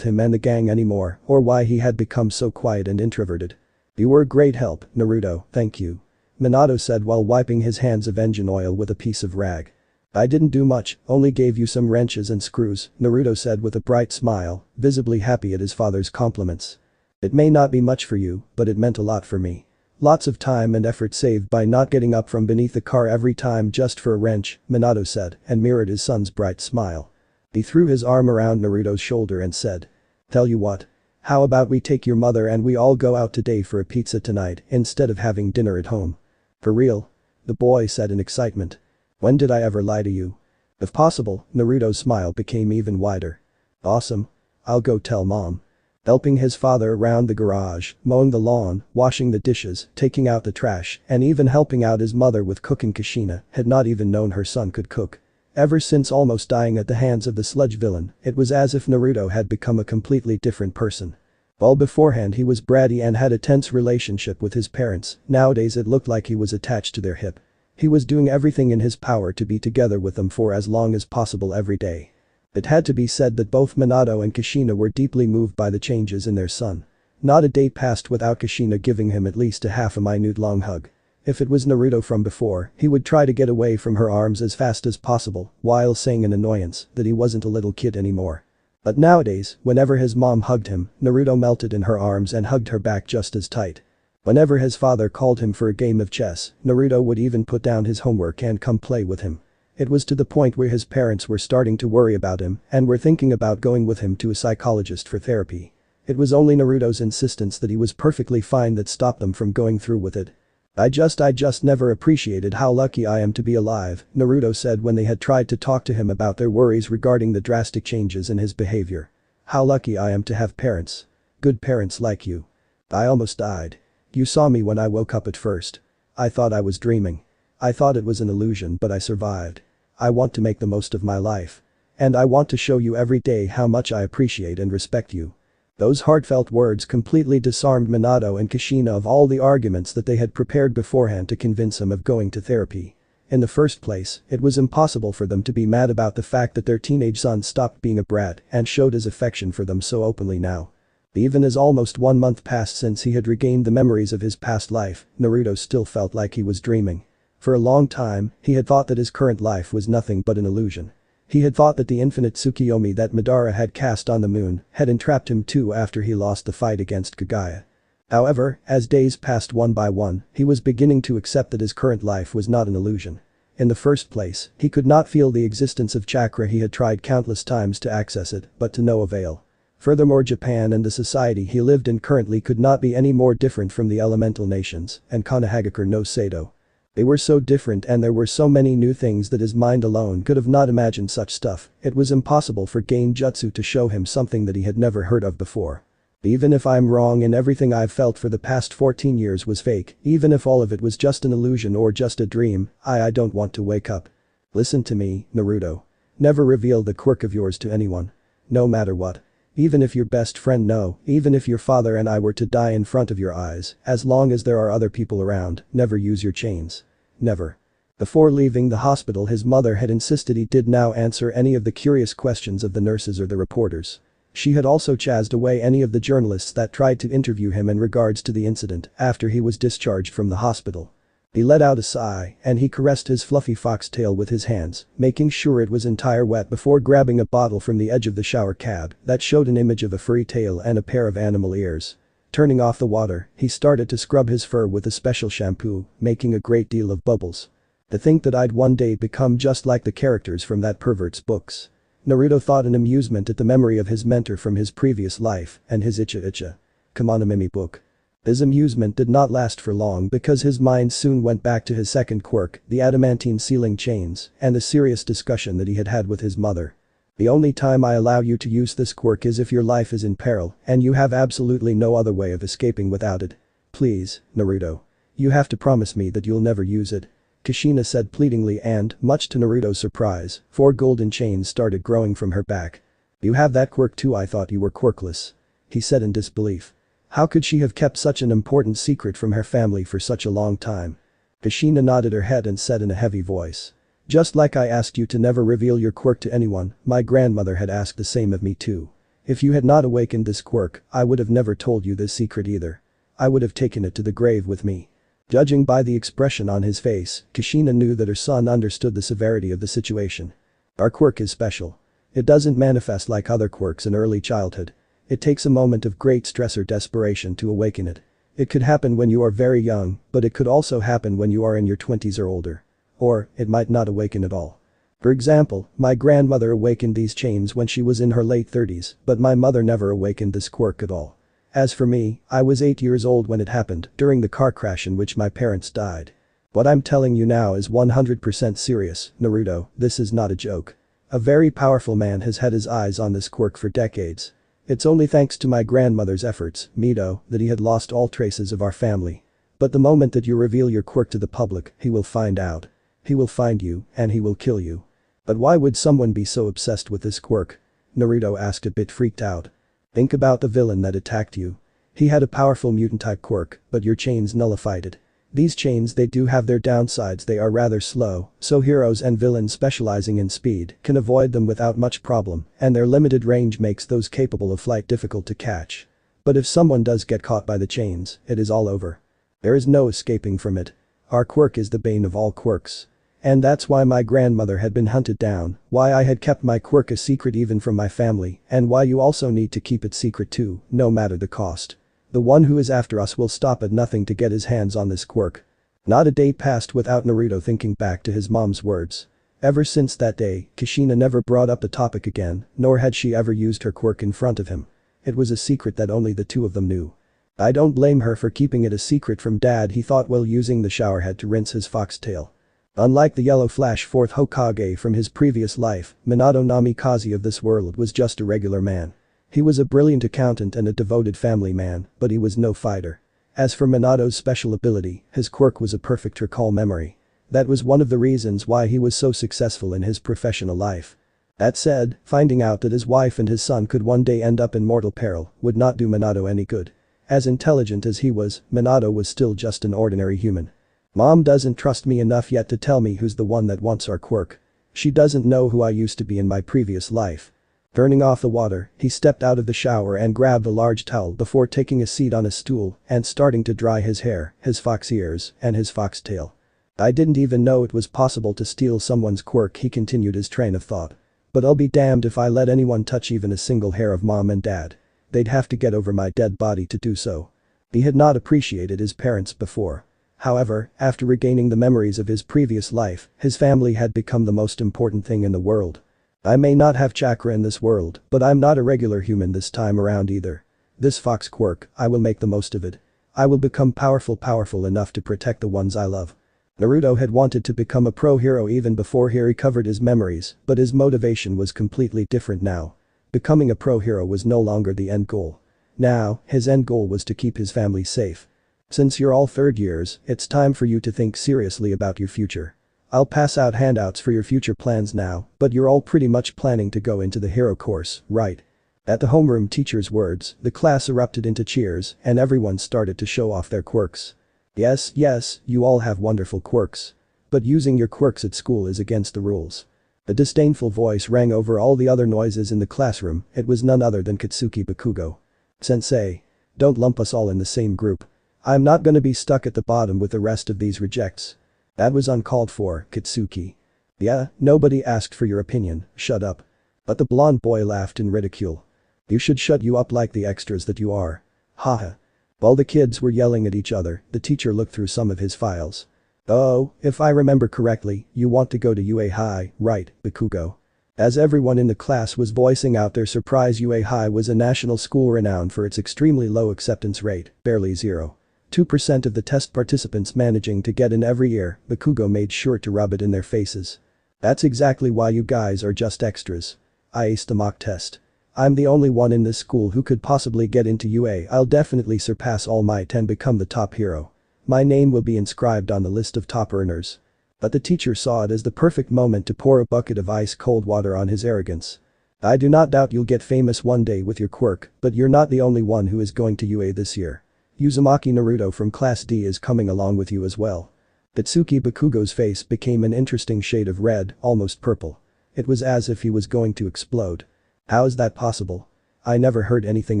him and the gang anymore, or why he had become so quiet and introverted. "You were a great help, Naruto, thank you," Minato said while wiping his hands of engine oil with a piece of rag. "I didn't do much, only gave you some wrenches and screws," Naruto said with a bright smile, visibly happy at his father's compliments. "It may not be much for you, but it meant a lot for me. Lots of time and effort saved by not getting up from beneath the car every time just for a wrench," Minato said and mirrored his son's bright smile. He threw his arm around Naruto's shoulder and said, "Tell you what. How about we take your mother and we all go out today for a pizza tonight instead of having dinner at home?" "For real?" the boy said in excitement. "When did I ever lie to you?" "If possible," Naruto's smile became even wider. "Awesome. I'll go tell mom." Helping his father around the garage, mowing the lawn, washing the dishes, taking out the trash, and even helping out his mother with cooking, Kushina had not even known her son could cook. Ever since almost dying at the hands of the Sludge Villain, it was as if Naruto had become a completely different person. While beforehand he was bratty and had a tense relationship with his parents, nowadays it looked like he was attached to their hip. He was doing everything in his power to be together with them for as long as possible every day. It had to be said that both Minato and Kushina were deeply moved by the changes in their son. Not a day passed without Kushina giving him at least a half a minute long hug. If it was Naruto from before, he would try to get away from her arms as fast as possible, while saying in annoyance that he wasn't a little kid anymore. But nowadays, whenever his mom hugged him, Naruto melted in her arms and hugged her back just as tight. Whenever his father called him for a game of chess, Naruto would even put down his homework and come play with him. It was to the point where his parents were starting to worry about him and were thinking about going with him to a psychologist for therapy. It was only Naruto's insistence that he was perfectly fine that stopped them from going through with it. I just never appreciated how lucky I am to be alive," Naruto said when they had tried to talk to him about their worries regarding the drastic changes in his behavior. "How lucky I am to have parents. Good parents like you. I almost died. You saw me when I woke up at first. I thought I was dreaming. I thought it was an illusion, but I survived. I want to make the most of my life. And I want to show you every day how much I appreciate and respect you." Those heartfelt words completely disarmed Minato and Kushina of all the arguments that they had prepared beforehand to convince him of going to therapy. In the first place, it was impossible for them to be mad about the fact that their teenage son stopped being a brat and showed his affection for them so openly now. Even as almost 1 month passed since he had regained the memories of his past life, Naruto still felt like he was dreaming. For a long time, he had thought that his current life was nothing but an illusion. He had thought that the infinite Tsukiyomi that Madara had cast on the moon had entrapped him too after he lost the fight against Kagaya. However, as days passed one by one, he was beginning to accept that his current life was not an illusion. In the first place, he could not feel the existence of chakra. He had tried countless times to access it, but to no avail. Furthermore, Japan and the society he lived in currently could not be any more different from the elemental nations and Konohagakure no Sado. They were so different and there were so many new things that his mind alone could have not imagined such stuff. It was impossible for Genjutsu to show him something that he had never heard of before. Even if I'm wrong and everything I've felt for the past 14 years was fake, even if all of it was just an illusion or just a dream, I don't want to wake up. Listen to me, Naruto. Never reveal the quirk of yours to anyone. No matter what. Even if your best friend no, even if your father and I were to die in front of your eyes, as long as there are other people around, never use your chains. Never. Before leaving the hospital, his mother had insisted he did now answer any of the curious questions of the nurses or the reporters. She had also chased away any of the journalists that tried to interview him in regards to the incident after he was discharged from the hospital. He let out a sigh and he caressed his fluffy foxtail with his hands, making sure it was entire wet before grabbing a bottle from the edge of the shower cab that showed an image of a furry tail and a pair of animal ears. Turning off the water, he started to scrub his fur with a special shampoo, making a great deal of bubbles. To think that I'd one day become just like the characters from that pervert's books. Naruto thought in amusement at the memory of his mentor from his previous life and his Icha Kamonamimi book. His amusement did not last for long because his mind soon went back to his second quirk, the adamantine sealing chains, and the serious discussion that he had had with his mother. The only time I allow you to use this quirk is if your life is in peril and you have absolutely no other way of escaping without it. Please, Naruto. You have to promise me that you'll never use it. Kushina said pleadingly and, much to Naruto's surprise, 4 golden chains started growing from her back. You have that quirk too, I thought you were quirkless. He said in disbelief. How could she have kept such an important secret from her family for such a long time? Kushina nodded her head and said in a heavy voice. Just like I asked you to never reveal your quirk to anyone, my grandmother had asked the same of me too. If you had not awakened this quirk, I would have never told you this secret either. I would have taken it to the grave with me. Judging by the expression on his face, Kushina knew that her son understood the severity of the situation. Our quirk is special. It doesn't manifest like other quirks in early childhood. It takes a moment of great stress or desperation to awaken it. It could happen when you are very young, but it could also happen when you are in your 20s or older. Or, it might not awaken at all. For example, my grandmother awakened these chains when she was in her late 30s, but my mother never awakened this quirk at all. As for me, I was 8 years old when it happened, during the car crash in which my parents died. What I'm telling you now is 100% serious, Naruto, this is not a joke. A very powerful man has had his eyes on this quirk for decades. It's only thanks to my grandmother's efforts, Mito, that he had lost all traces of our family. But the moment that you reveal your quirk to the public, he will find out. He will find you, and he will kill you. But why would someone be so obsessed with this quirk? Naruto asked, a bit freaked out. Think about the villain that attacked you. He had a powerful mutant-type quirk, but your chains nullified it. These chains, they do have their downsides, they are rather slow, so heroes and villains specializing in speed can avoid them without much problem, and their limited range makes those capable of flight difficult to catch. But if someone does get caught by the chains, it is all over. There is no escaping from it. Our quirk is the bane of all quirks. And that's why my grandmother had been hunted down, why I had kept my quirk a secret even from my family, and why you also need to keep it secret too, no matter the cost. The one who is after us will stop at nothing to get his hands on this quirk. Not a day passed without Naruto thinking back to his mom's words. Ever since that day, Kushina never brought up the topic again, nor had she ever used her quirk in front of him. It was a secret that only the two of them knew. I don't blame her for keeping it a secret from Dad, he thought while using the shower head to rinse his foxtail. Unlike the yellow flash fourth Hokage from his previous life, Minato Namikaze of this world was just a regular man. He was a brilliant accountant and a devoted family man, but he was no fighter. As for Minato's special ability, his quirk was a perfect recall memory. That was one of the reasons why he was so successful in his professional life. That said, finding out that his wife and his son could one day end up in mortal peril would not do Minato any good. As intelligent as he was, Minato was still just an ordinary human. Mom doesn't trust me enough yet to tell me who's the one that wants our quirk. She doesn't know who I used to be in my previous life. Turning off the water, he stepped out of the shower and grabbed a large towel before taking a seat on a stool and starting to dry his hair, his fox ears, and his fox tail. I didn't even know it was possible to steal someone's quirk, he continued his train of thought. But I'll be damned if I let anyone touch even a single hair of Mom and Dad. They'd have to get over my dead body to do so. He had not appreciated his parents before. However, after regaining the memories of his previous life, his family had become the most important thing in the world. I may not have chakra in this world, but I'm not a regular human this time around either. This fox quirk, I will make the most of it. I will become powerful enough to protect the ones I love. Naruto had wanted to become a pro hero even before he recovered his memories, but his motivation was completely different now. Becoming a pro hero was no longer the end goal. Now, his end goal was to keep his family safe. Since you're all third years, it's time for you to think seriously about your future. I'll pass out handouts for your future plans now, but you're all pretty much planning to go into the hero course, right? At the homeroom teacher's words, the class erupted into cheers and everyone started to show off their quirks. Yes, you all have wonderful quirks. But using your quirks at school is against the rules. A disdainful voice rang over all the other noises in the classroom, it was none other than Katsuki Bakugo. Sensei. Don't lump us all in the same group. I'm not gonna be stuck at the bottom with the rest of these rejects. That was uncalled for, Katsuki. Yeah, nobody asked for your opinion, shut up. But the blonde boy laughed in ridicule. You should shut you up like the extras that you are. Haha. While the kids were yelling at each other, the teacher looked through some of his files. Oh, if I remember correctly, you want to go to UA High, right, Bakugo? As everyone in the class was voicing out their surprise, UA High was a national school renowned for its extremely low acceptance rate, barely 0.2% of the test participants managing to get in every year. Bakugo made sure to rub it in their faces. That's exactly why you guys are just extras. I aced the mock test. I'm the only one in this school who could possibly get into UA. I'll definitely surpass All Might and become the top hero. My name will be inscribed on the list of top earners. But the teacher saw it as the perfect moment to pour a bucket of ice-cold water on his arrogance. I do not doubt you'll get famous one day with your quirk, but you're not the only one who is going to UA this year. Uzumaki Naruto from Class D is coming along with you as well. Katsuki Bakugo's face became an interesting shade of red, almost purple. It was as if he was going to explode. How is that possible? I never heard anything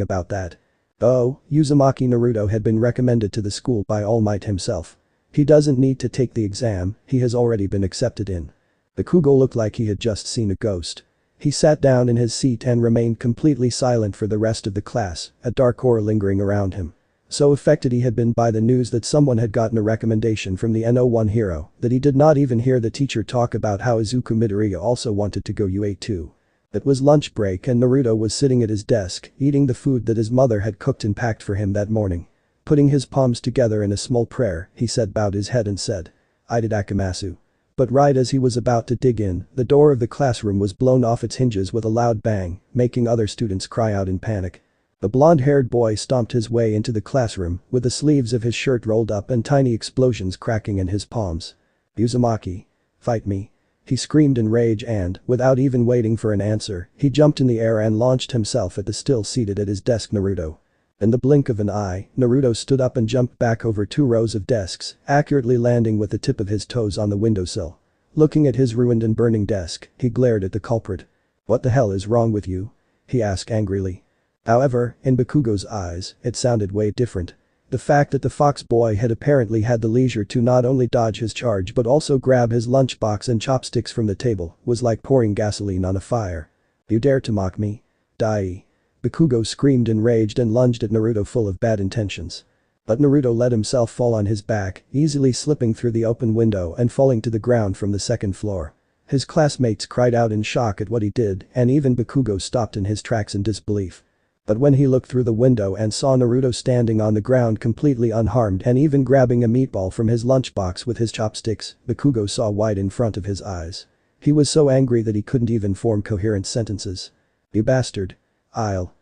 about that. Oh, Uzumaki Naruto had been recommended to the school by All Might himself. He doesn't need to take the exam, he has already been accepted in. Bakugo looked like he had just seen a ghost. He sat down in his seat and remained completely silent for the rest of the class, a dark aura lingering around him. So affected he had been by the news that someone had gotten a recommendation from the No1 hero that he did not even hear the teacher talk about how Izuku Midoriya also wanted to go UA too. It was lunch break and Naruto was sitting at his desk, eating the food that his mother had cooked and packed for him that morning. Putting his palms together in a small prayer, he bowed his head and said, "Itadakimasu." But right as he was about to dig in, the door of the classroom was blown off its hinges with a loud bang, making other students cry out in panic. The blonde-haired boy stomped his way into the classroom, with the sleeves of his shirt rolled up and tiny explosions cracking in his palms. "Uzumaki. Fight me." He screamed in rage and, without even waiting for an answer, he jumped in the air and launched himself at the still seated at his desk Naruto. In the blink of an eye, Naruto stood up and jumped back over 2 rows of desks, accurately landing with the tip of his toes on the windowsill. Looking at his ruined and burning desk, he glared at the culprit. "What the hell is wrong with you?" he asked angrily. However, in Bakugo's eyes, it sounded way different. The fact that the fox boy had apparently had the leisure to not only dodge his charge but also grab his lunchbox and chopsticks from the table was like pouring gasoline on a fire. "You dare to mock me? Die!" Bakugo screamed enraged and lunged at Naruto full of bad intentions. But Naruto let himself fall on his back, easily slipping through the open window and falling to the ground from the 2nd floor. His classmates cried out in shock at what he did and even Bakugo stopped in his tracks in disbelief. But when he looked through the window and saw Naruto standing on the ground completely unharmed and even grabbing a meatball from his lunchbox with his chopsticks, Bakugo saw white in front of his eyes. He was so angry that he couldn't even form coherent sentences. "You bastard. I'll.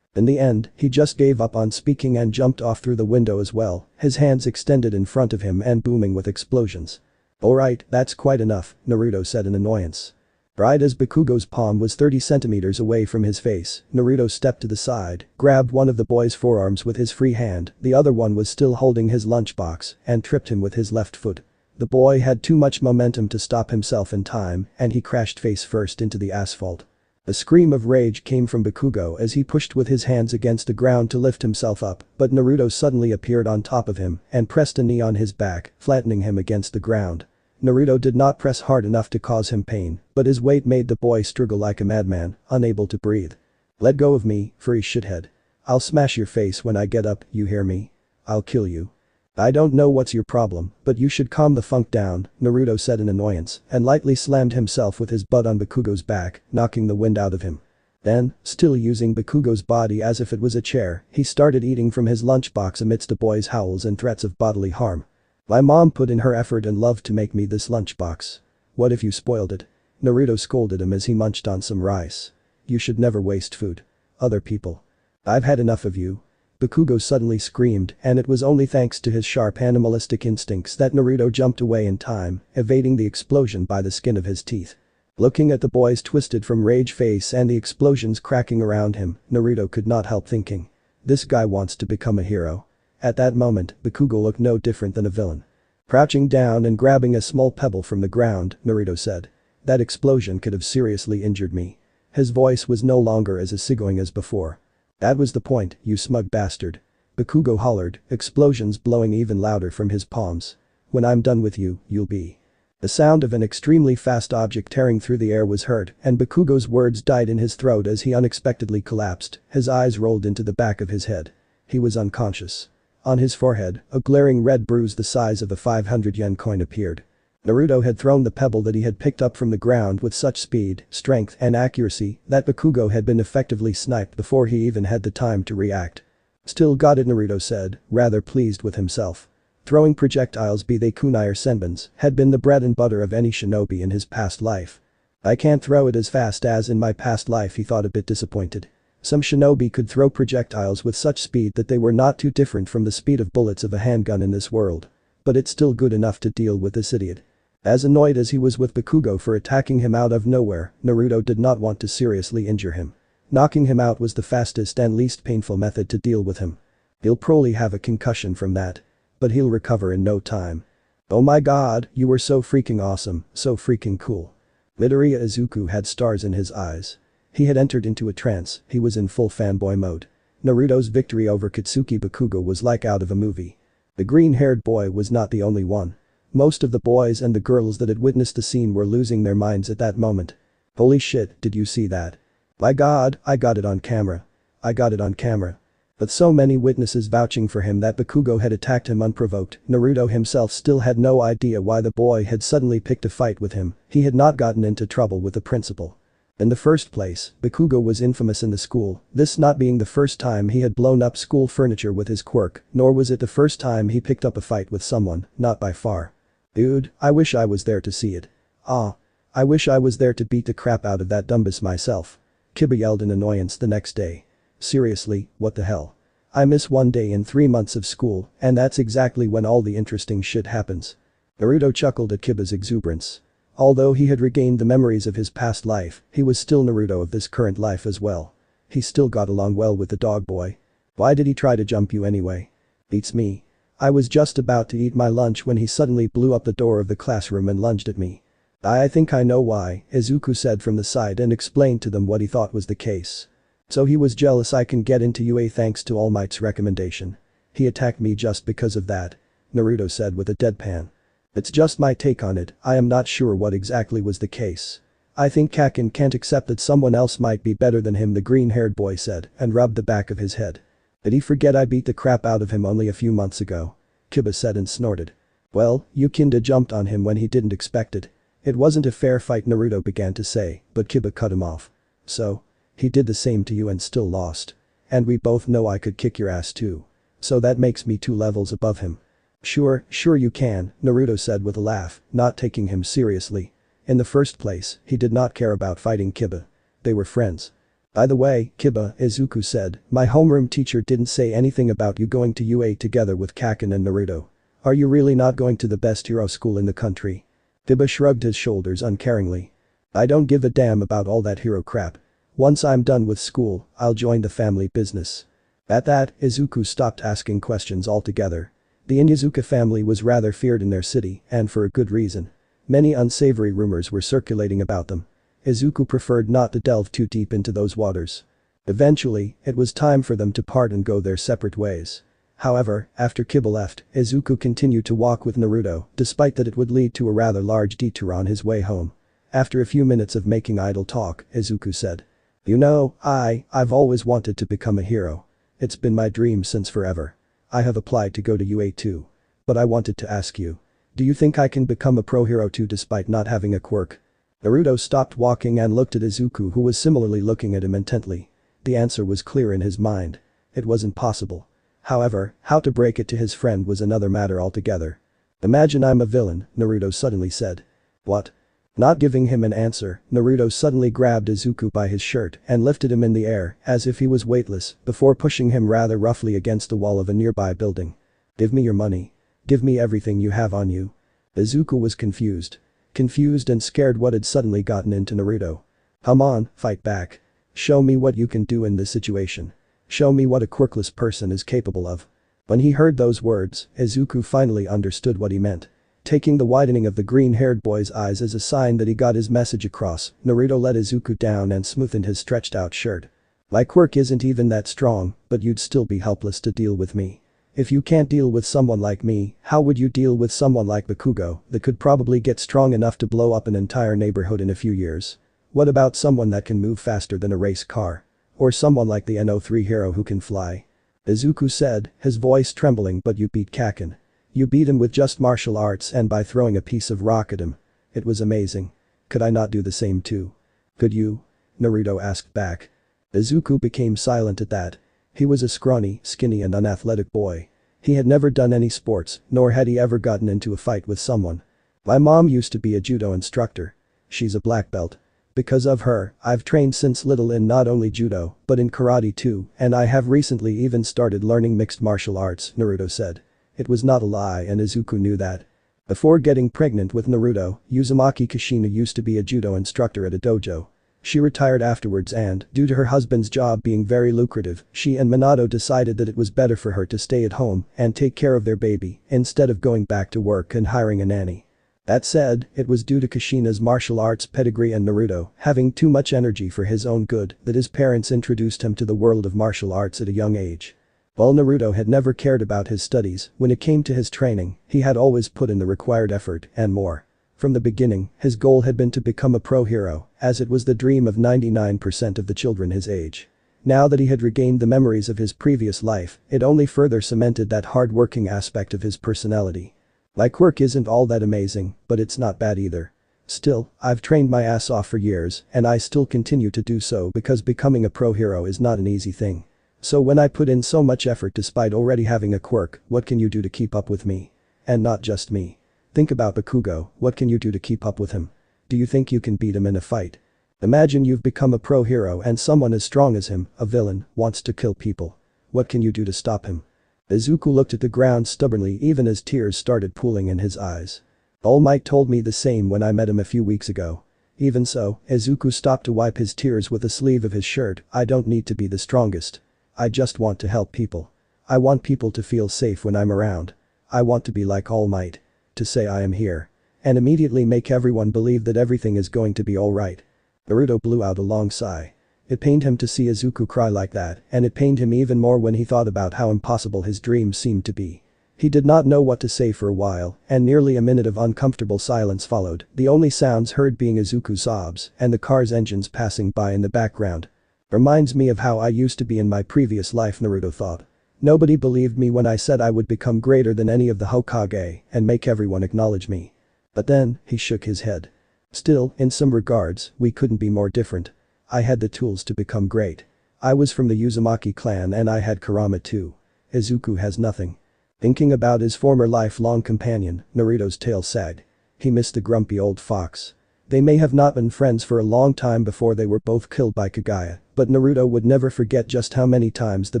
In the end, he just gave up on speaking and jumped off through the window as well, his hands extended in front of him and booming with explosions. "Alright, that's quite enough," Naruto said in annoyance. Right as Bakugo's palm was 30 centimeters away from his face, Naruto stepped to the side, grabbed one of the boy's forearms with his free hand, the other one was still holding his lunchbox, and tripped him with his left foot. The boy had too much momentum to stop himself in time, and he crashed face first into the asphalt. A scream of rage came from Bakugo as he pushed with his hands against the ground to lift himself up, but Naruto suddenly appeared on top of him and pressed a knee on his back, flattening him against the ground. Naruto did not press hard enough to cause him pain, but his weight made the boy struggle like a madman, unable to breathe. "Let go of me, furry shithead. I'll smash your face when I get up, you hear me? I'll kill you." "I don't know what's your problem, but you should calm the funk down," Naruto said in annoyance and lightly slammed himself with his butt on Bakugo's back, knocking the wind out of him. Then, still using Bakugo's body as if it was a chair, he started eating from his lunchbox amidst the boy's howls and threats of bodily harm. "My mom put in her effort and love to make me this lunchbox. What if you spoiled it?" Naruto scolded him as he munched on some rice. "You should never waste food. Other people. I've had enough of you." Bakugo suddenly screamed and it was only thanks to his sharp animalistic instincts that Naruto jumped away in time, evading the explosion by the skin of his teeth. Looking at the boy's twisted from rage face and the explosions cracking around him, Naruto could not help thinking. This guy wants to become a hero. At that moment, Bakugo looked no different than a villain. Crouching down and grabbing a small pebble from the ground, Naruto said. "That explosion could have seriously injured me." His voice was no longer as easygoing as before. "That was the point, you smug bastard." Bakugo hollered, explosions blowing even louder from his palms. "When I'm done with you, you'll be." The sound of an extremely fast object tearing through the air was heard and Bakugo's words died in his throat as he unexpectedly collapsed, his eyes rolled into the back of his head. He was unconscious. On his forehead, a glaring red bruise the size of a 500 yen coin appeared. Naruto had thrown the pebble that he had picked up from the ground with such speed, strength and accuracy that Bakugo had been effectively sniped before he even had the time to react. "Still got it," Naruto said, rather pleased with himself. Throwing projectiles, be they kunai or senbons, had been the bread and butter of any shinobi in his past life. "I can't throw it as fast as in my past life," he thought a bit disappointed. Some shinobi could throw projectiles with such speed that they were not too different from the speed of bullets of a handgun in this world. But it's still good enough to deal with this idiot. As annoyed as he was with Bakugo for attacking him out of nowhere, Naruto did not want to seriously injure him. Knocking him out was the fastest and least painful method to deal with him. He'll probably have a concussion from that. But he'll recover in no time. Oh my god, you were so freaking awesome, so freaking cool. Midoriya Izuku had stars in his eyes. He had entered into a trance, he was in full fanboy mode. Naruto's victory over Katsuki Bakugo was like out of a movie. The green-haired boy was not the only one. Most of the boys and the girls that had witnessed the scene were losing their minds at that moment. Holy shit, did you see that? My god, I got it on camera. I got it on camera. With so many witnesses vouching for him that Bakugo had attacked him unprovoked, Naruto himself still had no idea why the boy had suddenly picked a fight with him. He had not gotten into trouble with the principal. In the first place, Bakugo was infamous in the school, this not being the first time he had blown up school furniture with his quirk, nor was it the first time he picked up a fight with someone, not by far. Dude, I wish I was there to see it. I wish I was there to beat the crap out of that dumbass myself. Kiba yelled in annoyance the next day. Seriously, what the hell? I miss one day in 3 months of school, and that's exactly when all the interesting shit happens. Naruto chuckled at Kiba's exuberance. Although he had regained the memories of his past life, he was still Naruto of this current life as well. He still got along well with the dog boy. Why did he try to jump you anyway? Beats me. I was just about to eat my lunch when he suddenly blew up the door of the classroom and lunged at me. I think I know why, Izuku said from the side and explained to them what he thought was the case. So he was jealous I can get into UA thanks to All Might's recommendation. He attacked me just because of that. Naruto said with a deadpan. It's just my take on it, I am not sure what exactly was the case. I think Kakin can't accept that someone else might be better than him, the green-haired boy said and rubbed the back of his head. Did he forget I beat the crap out of him only a few months ago? Kiba said and snorted. Well, you kinda jumped on him when he didn't expect it. It wasn't a fair fight, Naruto began to say, but Kiba cut him off. So? He did the same to you and still lost. And we both know I could kick your ass too. So that makes me 2 levels above him. Sure you can, Naruto said with a laugh, not taking him seriously. In the first place, he did not care about fighting Kiba. They were friends. By the way, Kiba, Izuku said, my homeroom teacher didn't say anything about you going to UA together with Kakin and Naruto. Are you really not going to the best hero school in the country? Kiba shrugged his shoulders uncaringly. I don't give a damn about all that hero crap. Once I'm done with school, I'll join the family business. At that, Izuku stopped asking questions altogether. The Inyazuka family was rather feared in their city, and for a good reason. Many unsavory rumors were circulating about them. Izuku preferred not to delve too deep into those waters. Eventually, it was time for them to part and go their separate ways. However, after Kiba left, Izuku continued to walk with Naruto, despite that it would lead to a rather large detour on his way home. After a few minutes of making idle talk, Izuku said. You know, I've always wanted to become a hero. It's been my dream since forever. I have applied to go to UA too. But I wanted to ask you. Do you think I can become a pro hero too despite not having a quirk? Naruto stopped walking and looked at Izuku, who was similarly looking at him intently. The answer was clear in his mind. It wasn't possible. However, how to break it to his friend was another matter altogether. Imagine I'm a villain, Naruto suddenly said. What? Not giving him an answer, Naruto suddenly grabbed Izuku by his shirt and lifted him in the air as if he was weightless before pushing him rather roughly against the wall of a nearby building. Give me your money. Give me everything you have on you. Izuku was confused. Confused and scared what had suddenly gotten into Naruto. Come on, fight back. Show me what you can do in this situation. Show me what a quirkless person is capable of. When he heard those words, Izuku finally understood what he meant. Taking the widening of the green-haired boy's eyes as a sign that he got his message across, Naruto let Izuku down and smoothened his stretched-out shirt. My quirk isn't even that strong, but you'd still be helpless to deal with me. If you can't deal with someone like me, how would you deal with someone like Bakugo that could probably get strong enough to blow up an entire neighborhood in a few years? What about someone that can move faster than a race car? Or someone like the NO3 hero who can fly? Izuku said, his voice trembling, but you beat Kakin. You beat him with just martial arts and by throwing a piece of rock at him. It was amazing. Could I not do the same too? Could you? Naruto asked back. Izuku became silent at that. He was a scrawny, skinny and unathletic boy. He had never done any sports, nor had he ever gotten into a fight with someone. My mom used to be a judo instructor. She's a black belt. Because of her, I've trained since little in not only judo, but in karate too, and I have recently even started learning mixed martial arts, Naruto said. It was not a lie and Izuku knew that. Before getting pregnant with Naruto, Uzumaki Kushina used to be a judo instructor at a dojo. She retired afterwards and, due to her husband's job being very lucrative, she and Minato decided that it was better for her to stay at home and take care of their baby instead of going back to work and hiring a nanny. That said, it was due to Kushina's martial arts pedigree and Naruto having too much energy for his own good that his parents introduced him to the world of martial arts at a young age. While Naruto had never cared about his studies, when it came to his training, he had always put in the required effort and more. From the beginning, his goal had been to become a pro hero, as it was the dream of 99% of the children his age. Now that he had regained the memories of his previous life, it only further cemented that hard-working aspect of his personality. My quirk isn't all that amazing, but it's not bad either. Still, I've trained my ass off for years, and I still continue to do so because becoming a pro hero is not an easy thing. So when I put in so much effort despite already having a quirk, what can you do to keep up with me? And not just me. Think about Bakugo, what can you do to keep up with him? Do you think you can beat him in a fight? Imagine you've become a pro hero and someone as strong as him, a villain, wants to kill people. What can you do to stop him? Izuku looked at the ground stubbornly even as tears started pooling in his eyes. All Might told me the same when I met him a few weeks ago. Even so, Izuku stopped to wipe his tears with the sleeve of his shirt. I don't need to be the strongest. I just want to help people. I want people to feel safe when I'm around. I want to be like All Might. To say I am here. And immediately make everyone believe that everything is going to be alright. Naruto blew out a long sigh. It pained him to see Izuku cry like that, and it pained him even more when he thought about how impossible his dreams seemed to be. He did not know what to say for a while, and nearly a minute of uncomfortable silence followed, the only sounds heard being Izuku's sobs and the car's engines passing by in the background. Reminds me of how I used to be in my previous life, Naruto thought. Nobody believed me when I said I would become greater than any of the Hokage and make everyone acknowledge me. But then, he shook his head. Still, in some regards, we couldn't be more different. I had the tools to become great. I was from the Uzumaki clan and I had Kurama too. Izuku has nothing. Thinking about his former lifelong companion, Naruto's tail sagged. He missed the grumpy old fox. They may have not been friends for a long time before they were both killed by Kagaya, but Naruto would never forget just how many times the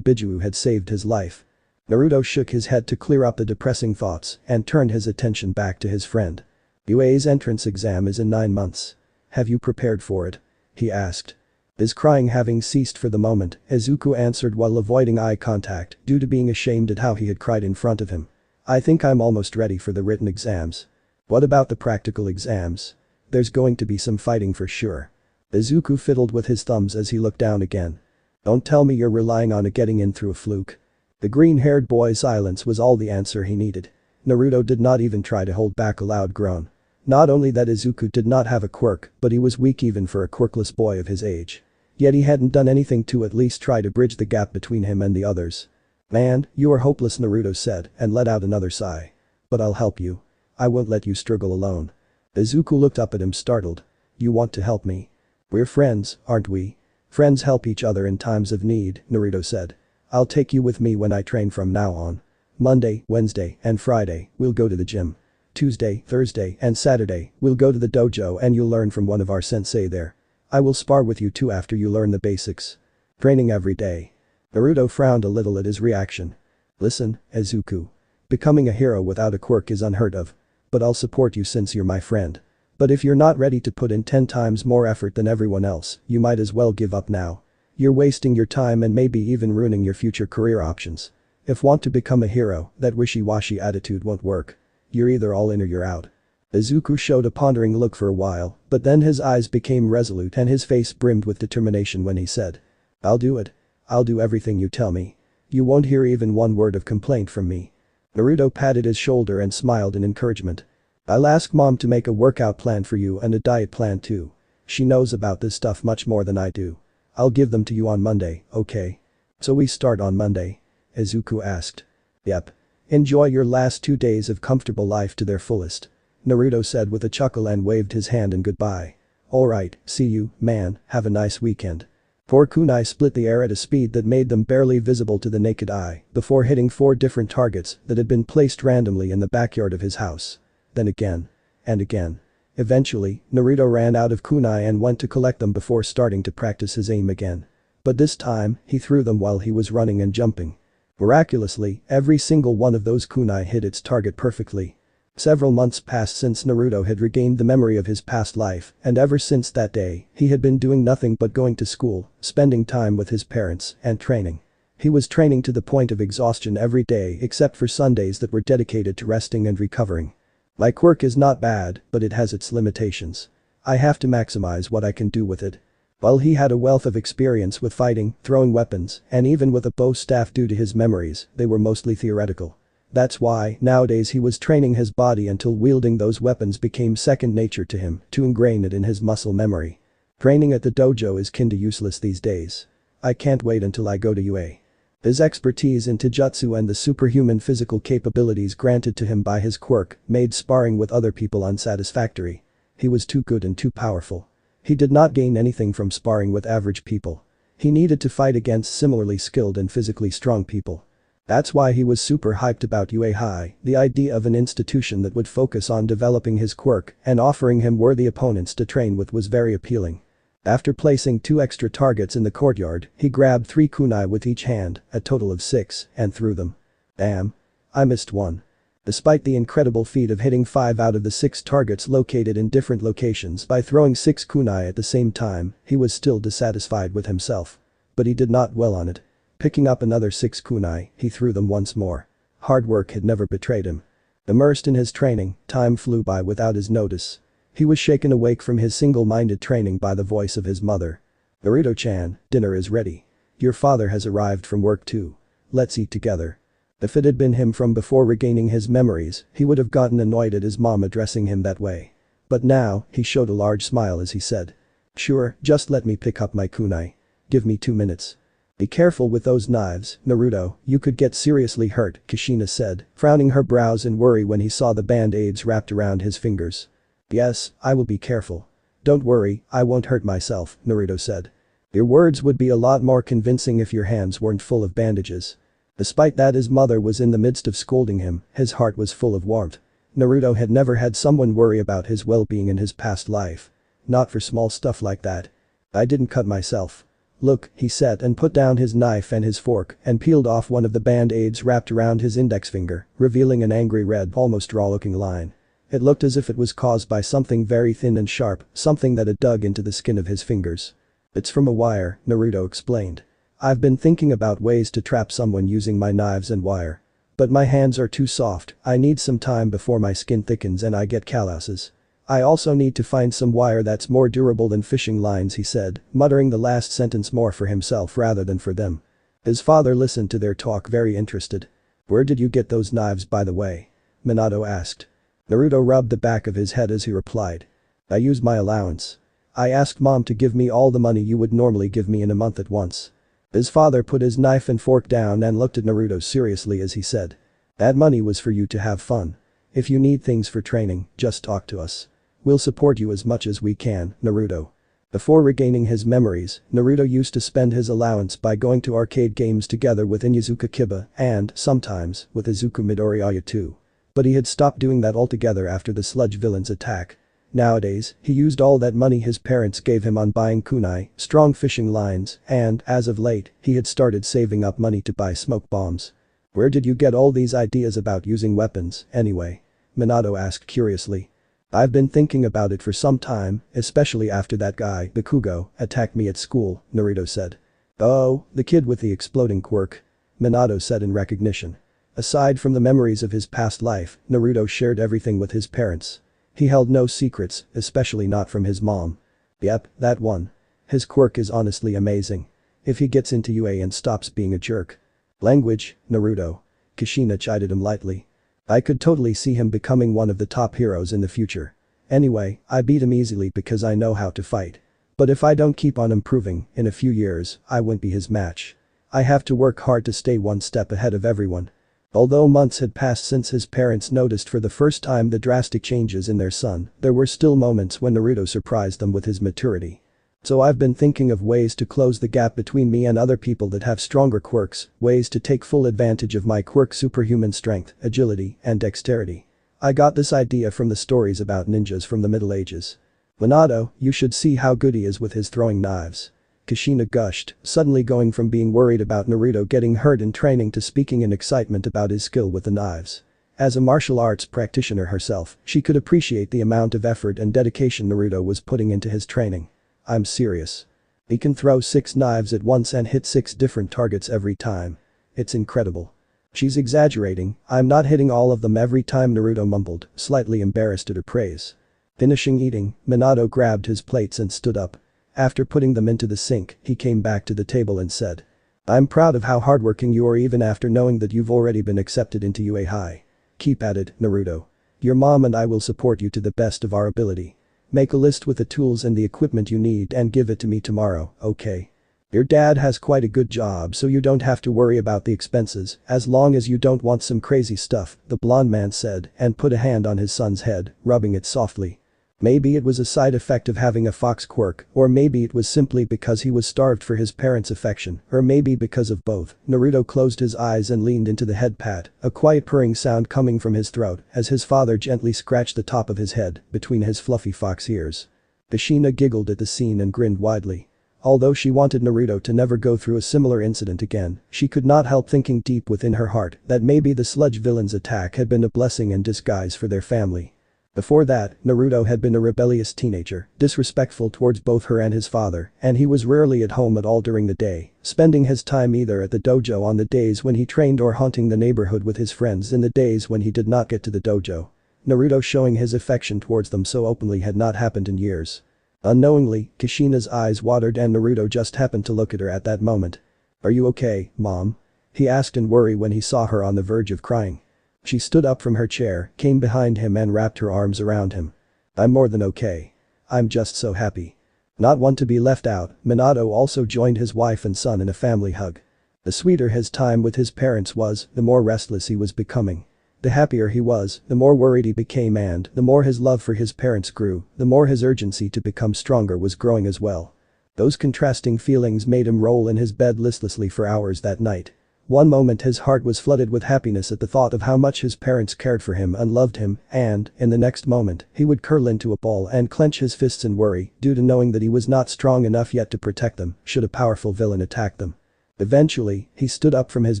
Biju had saved his life. Naruto shook his head to clear up the depressing thoughts and turned his attention back to his friend. UA's entrance exam is in 9 months. Have you prepared for it? He asked. His crying having ceased for the moment, Izuku answered while avoiding eye contact due to being ashamed at how he had cried in front of him. I think I'm almost ready for the written exams. What about the practical exams? There's going to be some fighting for sure. Izuku fiddled with his thumbs as he looked down again. Don't tell me you're relying on getting in through a fluke. The green-haired boy's silence was all the answer he needed. Naruto did not even try to hold back a loud groan. Not only that Izuku did not have a quirk, but he was weak even for a quirkless boy of his age. Yet he hadn't done anything to at least try to bridge the gap between him and the others. Man, you are hopeless, Naruto said and let out another sigh. But I'll help you. I won't let you struggle alone. Izuku looked up at him startled. You want to help me? We're friends, aren't we? Friends help each other in times of need, Naruto said. I'll take you with me when I train from now on. Monday, Wednesday, and Friday, we'll go to the gym. Tuesday, Thursday, and Saturday, we'll go to the dojo and you'll learn from one of our sensei there. I will spar with you too after you learn the basics. Training every day. Naruto frowned a little at his reaction. Listen, Izuku. Becoming a hero without a quirk is unheard of. But I'll support you since you're my friend. But if you're not ready to put in 10 times more effort than everyone else, you might as well give up now. You're wasting your time and maybe even ruining your future career options. If want to become a hero, that wishy-washy attitude won't work. You're either all in or you're out. Izuku showed a pondering look for a while, but then his eyes became resolute and his face brimmed with determination when he said. I'll do it. I'll do everything you tell me. You won't hear even one word of complaint from me. Naruto patted his shoulder and smiled in encouragement. I'll ask Mom to make a workout plan for you and a diet plan too. She knows about this stuff much more than I do. I'll give them to you on Monday, okay? So we start on Monday? Izuku asked. Yep. Enjoy your last 2 days of comfortable life to their fullest. Naruto said with a chuckle and waved his hand in goodbye. Alright, see you, man, have a nice weekend. Four kunai split the air at a speed that made them barely visible to the naked eye before hitting 4 different targets that had been placed randomly in the backyard of his house. Then again. And again. Eventually, Naruto ran out of kunai and went to collect them before starting to practice his aim again. But this time, he threw them while he was running and jumping. Miraculously, every single one of those kunai hit its target perfectly. Several months passed since Naruto had regained the memory of his past life, and ever since that day, he had been doing nothing but going to school, spending time with his parents, and training. He was training to the point of exhaustion every day except for Sundays that were dedicated to resting and recovering. My quirk is not bad, but it has its limitations. I have to maximize what I can do with it. While he had a wealth of experience with fighting, throwing weapons, and even with a bow staff due to his memories, they were mostly theoretical. That's why, nowadays he was training his body until wielding those weapons became second nature to him, to ingrain it in his muscle memory. Training at the dojo is kinda useless these days. I can't wait until I go to UA. His expertise in taijutsu and the superhuman physical capabilities granted to him by his quirk made sparring with other people unsatisfactory. He was too good and too powerful. He did not gain anything from sparring with average people. He needed to fight against similarly skilled and physically strong people. That's why he was super hyped about UA High, the idea of an institution that would focus on developing his quirk and offering him worthy opponents to train with was very appealing. After placing 2 extra targets in the courtyard, he grabbed 3 kunai with each hand, a total of 6, and threw them. Damn. I missed one. Despite the incredible feat of hitting 5 out of the 6 targets located in different locations by throwing 6 kunai at the same time, he was still dissatisfied with himself. But he did not dwell on it. Picking up another 6 kunai, he threw them once more. Hard work had never betrayed him. Immersed in his training, time flew by without his notice. He was shaken awake from his single-minded training by the voice of his mother. "Naruto-chan, dinner is ready. Your father has arrived from work too. Let's eat together." If it had been him from before regaining his memories, he would have gotten annoyed at his mom addressing him that way. But now, he showed a large smile as he said. "Sure, just let me pick up my kunai. Give me 2 minutes. Be careful with those knives, Naruto, you could get seriously hurt," Kushina said, frowning her brows in worry when he saw the band-aids wrapped around his fingers. "Yes, I will be careful. Don't worry, I won't hurt myself," Naruto said. "Your words would be a lot more convincing if your hands weren't full of bandages." Despite that his mother was in the midst of scolding him, his heart was full of warmth. Naruto had never had someone worry about his well-being in his past life. Not for small stuff like that. "I didn't cut myself. Look," he said and put down his knife and his fork and peeled off one of the band-aids wrapped around his index finger, revealing an angry red, almost raw-looking line. It looked as if it was caused by something very thin and sharp, something that had dug into the skin of his fingers. "It's from a wire," Naruto explained. "I've been thinking about ways to trap someone using my knives and wire. But my hands are too soft, I need some time before my skin thickens and I get calluses. I also need to find some wire that's more durable than fishing lines," he said, muttering the last sentence more for himself rather than for them. His father listened to their talk very interested. "Where did you get those knives by the way?" Minato asked. Naruto rubbed the back of his head as he replied. "I use my allowance. I asked mom to give me all the money you would normally give me in a month at once." His father put his knife and fork down and looked at Naruto seriously as he said. "That money was for you to have fun. If you need things for training, just talk to us. We'll support you as much as we can, Naruto." Before regaining his memories, Naruto used to spend his allowance by going to arcade games together with Izuku Kiba and, sometimes, with Izuku Midoriya too. But he had stopped doing that altogether after the Sludge Villain's attack. Nowadays, he used all that money his parents gave him on buying kunai, strong fishing lines, and, as of late, he had started saving up money to buy smoke bombs. "Where did you get all these ideas about using weapons, anyway?" Minato asked curiously. "I've been thinking about it for some time, especially after that guy, Bakugo, attacked me at school," Naruto said. "Oh, the kid with the exploding quirk," Minato said in recognition. Aside from the memories of his past life, Naruto shared everything with his parents. He held no secrets, especially not from his mom. "Yep, that one. His quirk is honestly amazing. If he gets into UA and stops being a jerk." "Language, Naruto." Kushina chided him lightly. "I could totally see him becoming one of the top heroes in the future. Anyway, I beat him easily because I know how to fight. But if I don't keep on improving, in a few years, I won't be his match. I have to work hard to stay one step ahead of everyone." Although months had passed since his parents noticed for the first time the drastic changes in their son, there were still moments when Naruto surprised them with his maturity. "So I've been thinking of ways to close the gap between me and other people that have stronger quirks, ways to take full advantage of my quirk's superhuman strength, agility, and dexterity. I got this idea from the stories about ninjas from the Middle Ages. Minato, you should see how good he is with his throwing knives." Kushina gushed, suddenly going from being worried about Naruto getting hurt in training to speaking in excitement about his skill with the knives. As a martial arts practitioner herself, she could appreciate the amount of effort and dedication Naruto was putting into his training. I'm serious. He can throw 6 knives at once and hit 6 different targets every time. It's incredible. She's exaggerating, I'm not hitting all of them every time, Naruto mumbled, slightly embarrassed at her praise. Finishing eating, Minato grabbed his plates and stood up. After putting them into the sink, he came back to the table and said. I'm proud of how hardworking you are even after knowing that you've already been accepted into UA High. Keep at it, Naruto. Your mom and I will support you to the best of our ability. Make a list with the tools and the equipment you need and give it to me tomorrow, okay? Your dad has quite a good job so you don't have to worry about the expenses as long as you don't want some crazy stuff, the blond man said and put a hand on his son's head, rubbing it softly. Maybe it was a side effect of having a Fox Quirk, or maybe it was simply because he was starved for his parents' affection, or maybe because of both. Naruto closed his eyes and leaned into the head pat, a quiet purring sound coming from his throat as his father gently scratched the top of his head between his fluffy fox ears. Kushina giggled at the scene and grinned widely. Although she wanted Naruto to never go through a similar incident again, she could not help thinking deep within her heart that maybe the Sludge Villain's attack had been a blessing in disguise for their family. Before that, Naruto had been a rebellious teenager, disrespectful towards both her and his father, and he was rarely at home at all during the day, spending his time either at the dojo on the days when he trained or haunting the neighborhood with his friends in the days when he did not get to the dojo. Naruto showing his affection towards them so openly had not happened in years. Unknowingly, Kushina's eyes watered and Naruto just happened to look at her at that moment. Are you okay, Mom? He asked in worry when he saw her on the verge of crying. She stood up from her chair, came behind him and wrapped her arms around him. I'm more than okay. I'm just so happy. Not one to be left out, Minato also joined his wife and son in a family hug. The sweeter his time with his parents was, the more restless he was becoming. The happier he was, the more worried he became and the more his love for his parents grew, the more his urgency to become stronger was growing as well. Those contrasting feelings made him roll in his bed listlessly for hours that night. One moment his heart was flooded with happiness at the thought of how much his parents cared for him and loved him, and, in the next moment, he would curl into a ball and clench his fists in worry due to knowing that he was not strong enough yet to protect them should a powerful villain attack them. Eventually, he stood up from his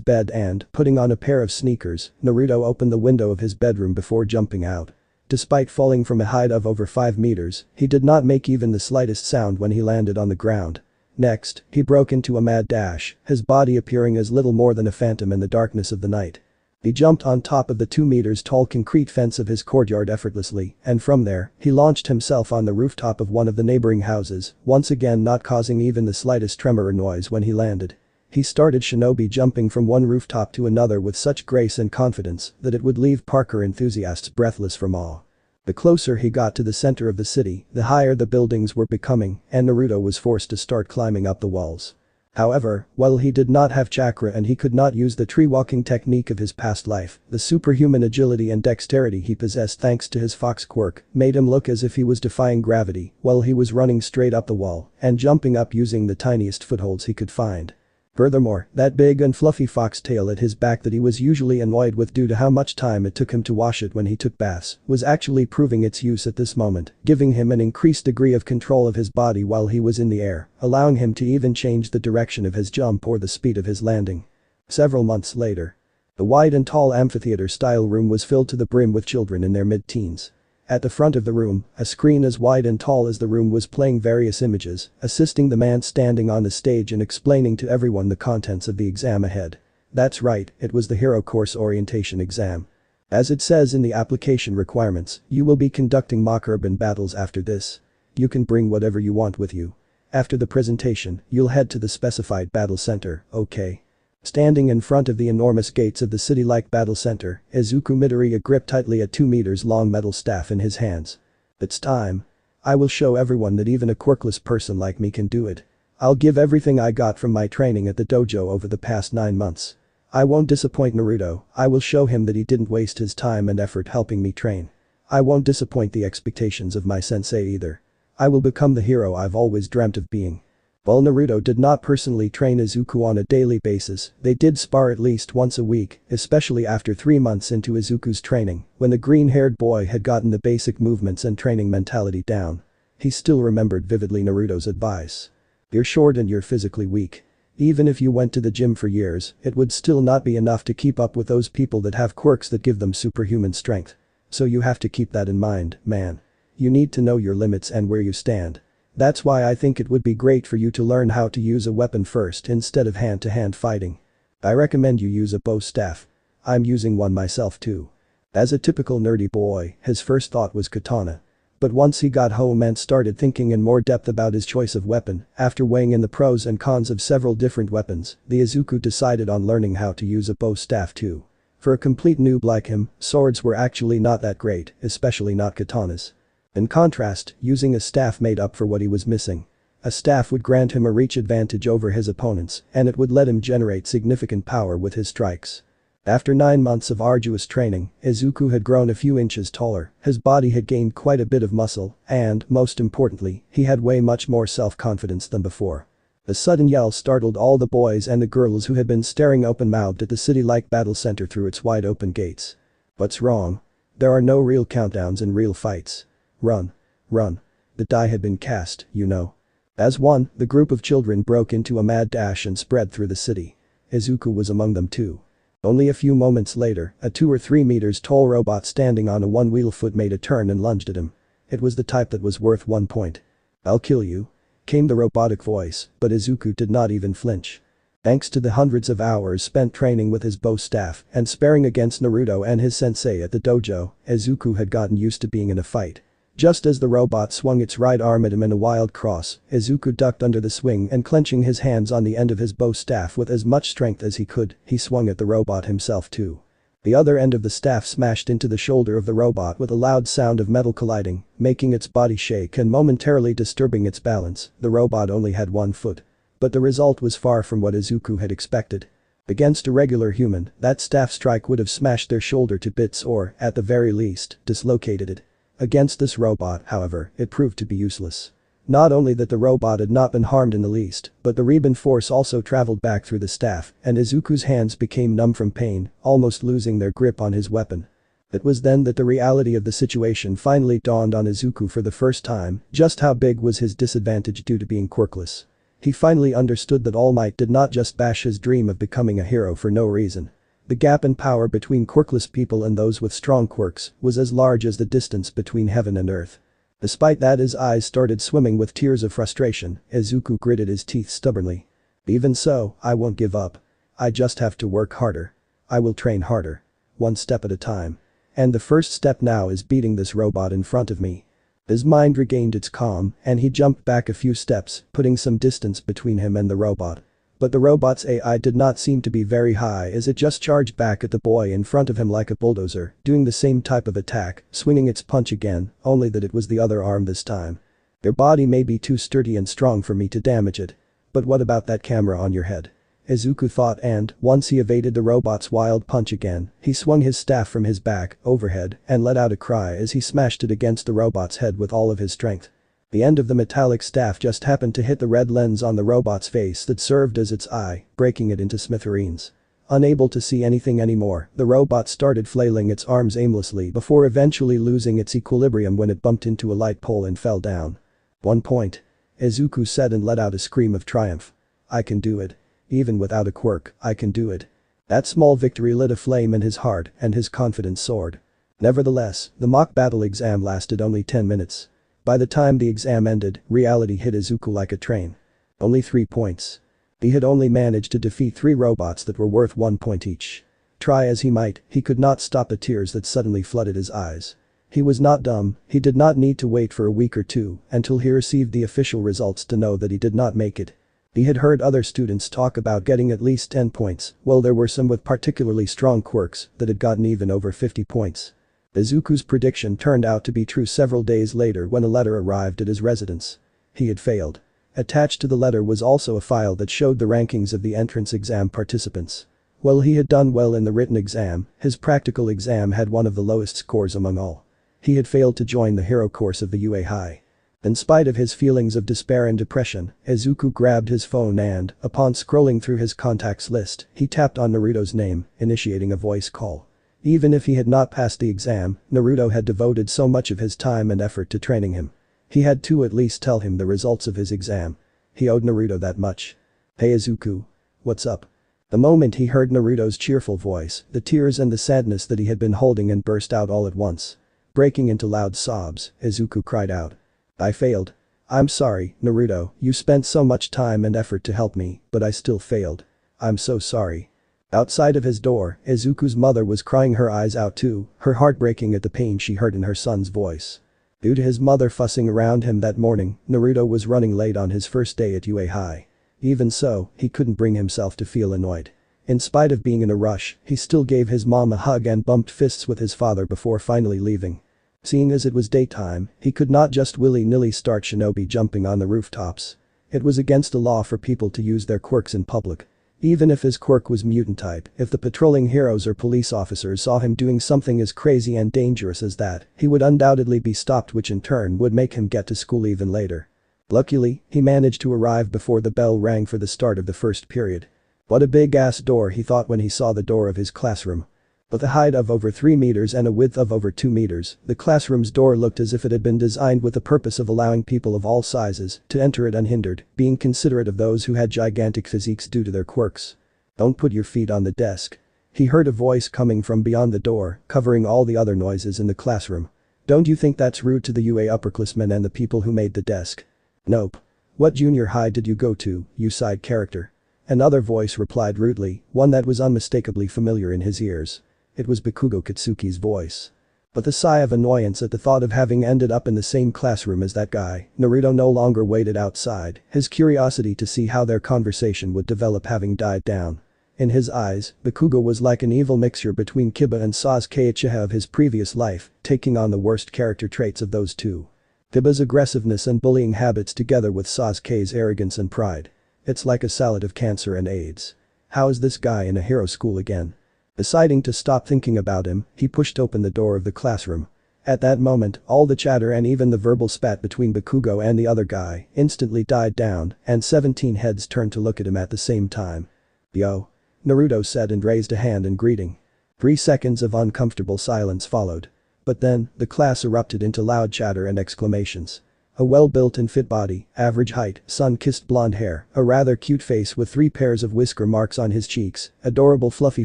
bed and, putting on a pair of sneakers, Naruto opened the window of his bedroom before jumping out. Despite falling from a height of over 5 meters, he did not make even the slightest sound when he landed on the ground. Next, he broke into a mad dash, his body appearing as little more than a phantom in the darkness of the night. He jumped on top of the 2 meters tall concrete fence of his courtyard effortlessly, and from there, he launched himself on the rooftop of one of the neighboring houses, once again not causing even the slightest tremor or noise when he landed. He started shinobi jumping from one rooftop to another with such grace and confidence that it would leave Parker enthusiasts breathless from awe. The closer he got to the center of the city, the higher the buildings were becoming, and Naruto was forced to start climbing up the walls. However, while he did not have chakra and he could not use the tree-walking technique of his past life, the superhuman agility and dexterity he possessed thanks to his Fox Quirk made him look as if he was defying gravity while he was running straight up the wall and jumping up using the tiniest footholds he could find. Furthermore, that big and fluffy foxtail at his back that he was usually annoyed with due to how much time it took him to wash it when he took baths was actually proving its use at this moment, giving him an increased degree of control of his body while he was in the air, allowing him to even change the direction of his jump or the speed of his landing. Several months later. The wide and tall amphitheater-style room was filled to the brim with children in their mid-teens. At the front of the room, a screen as wide and tall as the room was playing various images, assisting the man standing on the stage and explaining to everyone the contents of the exam ahead. That's right, it was the Hero Course Orientation exam. As it says in the application requirements, you will be conducting mock urban battles after this. You can bring whatever you want with you. After the presentation, you'll head to the specified battle center, okay? Standing in front of the enormous gates of the city-like battle center, Izuku Midoriya gripped tightly a 2 meters long metal staff in his hands. It's time. I will show everyone that even a quirkless person like me can do it. I'll give everything I got from my training at the dojo over the past 9 months. I won't disappoint Naruto, I will show him that he didn't waste his time and effort helping me train. I won't disappoint the expectations of my sensei either. I will become the hero I've always dreamt of being. While Naruto did not personally train Izuku on a daily basis, they did spar at least once a week, especially after 3 months into Izuku's training, when the green-haired boy had gotten the basic movements and training mentality down. He still remembered vividly Naruto's advice. You're short and you're physically weak. Even if you went to the gym for years, it would still not be enough to keep up with those people that have quirks that give them superhuman strength. So you have to keep that in mind, man. You need to know your limits and where you stand. That's why I think it would be great for you to learn how to use a weapon first instead of hand-to-hand fighting. I recommend you use a bow staff. I'm using one myself too. As a typical nerdy boy, his first thought was katana. But once he got home and started thinking in more depth about his choice of weapon, after weighing in the pros and cons of several different weapons, the Izuku decided on learning how to use a bow staff too. For a complete noob like him, swords were actually not that great, especially not katanas. In contrast, using a staff made up for what he was missing. A staff would grant him a reach advantage over his opponents, and it would let him generate significant power with his strikes. After 9 months of arduous training, Izuku had grown a few inches taller, his body had gained quite a bit of muscle, and, most importantly, he had way much more self-confidence than before. A sudden yell startled all the boys and the girls who had been staring open-mouthed at the city-like battle center through its wide-open gates. What's wrong? There are no real countdowns in real fights. Run. Run. The die had been cast, you know. As one, the group of children broke into a mad dash and spread through the city. Izuku was among them too. Only a few moments later, a 2 or 3 meters tall robot standing on a one-wheel foot made a turn and lunged at him. It was the type that was worth 1 point. "I'll kill you," came the robotic voice, but Izuku did not even flinch. Thanks to the hundreds of hours spent training with his bow staff and sparring against Naruto and his sensei at the dojo, Izuku had gotten used to being in a fight. Just as the robot swung its right arm at him in a wild cross, Izuku ducked under the swing and clenching his hands on the end of his bow staff with as much strength as he could, he swung at the robot himself too. The other end of the staff smashed into the shoulder of the robot with a loud sound of metal colliding, making its body shake and momentarily disturbing its balance. The robot only had 1 foot. But the result was far from what Izuku had expected. Against a regular human, that staff strike would have smashed their shoulder to bits or, at the very least, dislocated it. Against this robot, however, it proved to be useless. Not only that the robot had not been harmed in the least, but the reborn force also traveled back through the staff, and Izuku's hands became numb from pain, almost losing their grip on his weapon. It was then that the reality of the situation finally dawned on Izuku for the first time, just how big was his disadvantage due to being quirkless. He finally understood that All Might did not just bash his dream of becoming a hero for no reason. The gap in power between quirkless people and those with strong quirks was as large as the distance between heaven and earth. Despite that, his eyes started swimming with tears of frustration. Izuku gritted his teeth stubbornly. "Even so, I won't give up. I just have to work harder. I will train harder. 1 step at a time. And the first step now is beating this robot in front of me." His mind regained its calm, and he jumped back a few steps, putting some distance between him and the robot. But the robot's AI did not seem to be very high as it just charged back at the boy in front of him like a bulldozer, doing the same type of attack, swinging its punch again, only that it was the other arm this time. "Your body may be too sturdy and strong for me to damage it. But what about that camera on your head?" Izuku thought, and, once he evaded the robot's wild punch again, he swung his staff from his back, overhead, and let out a cry as he smashed it against the robot's head with all of his strength. The end of the metallic staff just happened to hit the red lens on the robot's face that served as its eye, breaking it into smithereens. Unable to see anything anymore, the robot started flailing its arms aimlessly before eventually losing its equilibrium when it bumped into a light pole and fell down. 1 point. Izuku said and let out a scream of triumph. "I can do it. Even without a quirk, I can do it." That small victory lit a flame in his heart and his confidence soared. Nevertheless, the mock battle exam lasted only 10 minutes. By the time the exam ended, reality hit Izuku like a train. Only 3 points. He had only managed to defeat 3 robots that were worth 1 point each. Try as he might, he could not stop the tears that suddenly flooded his eyes. He was not dumb, he did not need to wait for a week or 2 until he received the official results to know that he did not make it. He had heard other students talk about getting at least 10 points, while there were some with particularly strong quirks that had gotten even over 50 points. Izuku's prediction turned out to be true several days later when a letter arrived at his residence. He had failed. Attached to the letter was also a file that showed the rankings of the entrance exam participants. While he had done well in the written exam, his practical exam had one of the lowest scores among all. He had failed to join the hero course of the UA High. In spite of his feelings of despair and depression, Izuku grabbed his phone and, upon scrolling through his contacts list, he tapped on Naruto's name, initiating a voice call. Even if he had not passed the exam, Naruto had devoted so much of his time and effort to training him. He had to at least tell him the results of his exam. He owed Naruto that much. Hey Izuku. What's up? The moment he heard Naruto's cheerful voice, the tears and the sadness that he had been holding in burst out all at once. Breaking into loud sobs, Izuku cried out. I failed. I'm sorry, Naruto, you spent so much time and effort to help me, but I still failed. I'm so sorry. Outside of his door, Izuku's mother was crying her eyes out too, her heart breaking at the pain she heard in her son's voice. Due to his mother fussing around him that morning, Naruto was running late on his first day at UA High. Even so, he couldn't bring himself to feel annoyed. In spite of being in a rush, he still gave his mom a hug and bumped fists with his father before finally leaving. Seeing as it was daytime, he could not just willy-nilly start shinobi jumping on the rooftops. It was against the law for people to use their quirks in public. Even if his quirk was mutant type, if the patrolling heroes or police officers saw him doing something as crazy and dangerous as that, he would undoubtedly be stopped, which in turn would make him get to school even later. Luckily, he managed to arrive before the bell rang for the start of the first period. What a big-ass door, he thought when he saw the door of his classroom. With a height of over 3 meters and a width of over 2 meters, the classroom's door looked as if it had been designed with the purpose of allowing people of all sizes to enter it unhindered, being considerate of those who had gigantic physiques due to their quirks. Don't put your feet on the desk. He heard a voice coming from beyond the door, covering all the other noises in the classroom. Don't you think that's rude to the UA upperclassmen and the people who made the desk? Nope. What junior high did you go to, you side character? Another voice replied rudely, one that was unmistakably familiar in his ears. It was Bakugo Katsuki's voice. But the sigh of annoyance at the thought of having ended up in the same classroom as that guy, Naruto no longer waited outside, his curiosity to see how their conversation would develop having died down. In his eyes, Bakugo was like an evil mixture between Kiba and Sasuke Uchiha of his previous life, taking on the worst character traits of those two. Kiba's aggressiveness and bullying habits together with Sasuke's arrogance and pride. It's like a salad of cancer and AIDS. How is this guy in a hero school again? Deciding to stop thinking about him, he pushed open the door of the classroom. At that moment, all the chatter and even the verbal spat between Bakugo and the other guy instantly died down, and 17 heads turned to look at him at the same time. Yo. Naruto said and raised a hand in greeting. 3 seconds of uncomfortable silence followed. But then, the class erupted into loud chatter and exclamations. A well-built and fit body, average height, sun-kissed blonde hair, a rather cute face with 3 pairs of whisker marks on his cheeks, adorable fluffy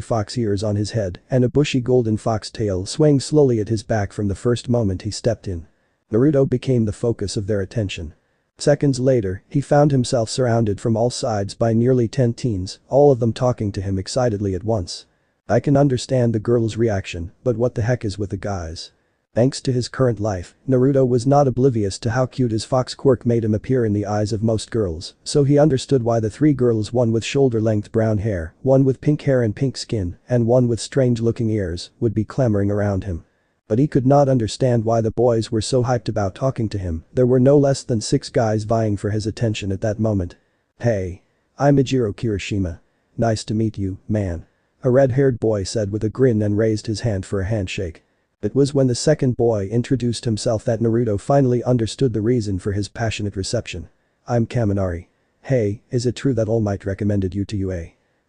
fox ears on his head, and a bushy golden fox tail swaying slowly at his back from the first moment he stepped in. Naruto became the focus of their attention. Seconds later, he found himself surrounded from all sides by nearly 10 teens, all of them talking to him excitedly at once. I can understand the girls' reaction, but what the heck is with the guys? Thanks to his current life, Naruto was not oblivious to how cute his Fox Quirk made him appear in the eyes of most girls, so he understood why the 3 girls, one with shoulder-length brown hair, one with pink hair and pink skin, and one with strange-looking ears, would be clamoring around him. But he could not understand why the boys were so hyped about talking to him. There were no less than 6 guys vying for his attention at that moment. Hey. I'm Ijiro Kirishima. Nice to meet you, man. A red-haired boy said with a grin and raised his hand for a handshake. It was when the second boy introduced himself that Naruto finally understood the reason for his passionate reception. I'm Kaminari. Hey, is it true that All Might recommended you to UA?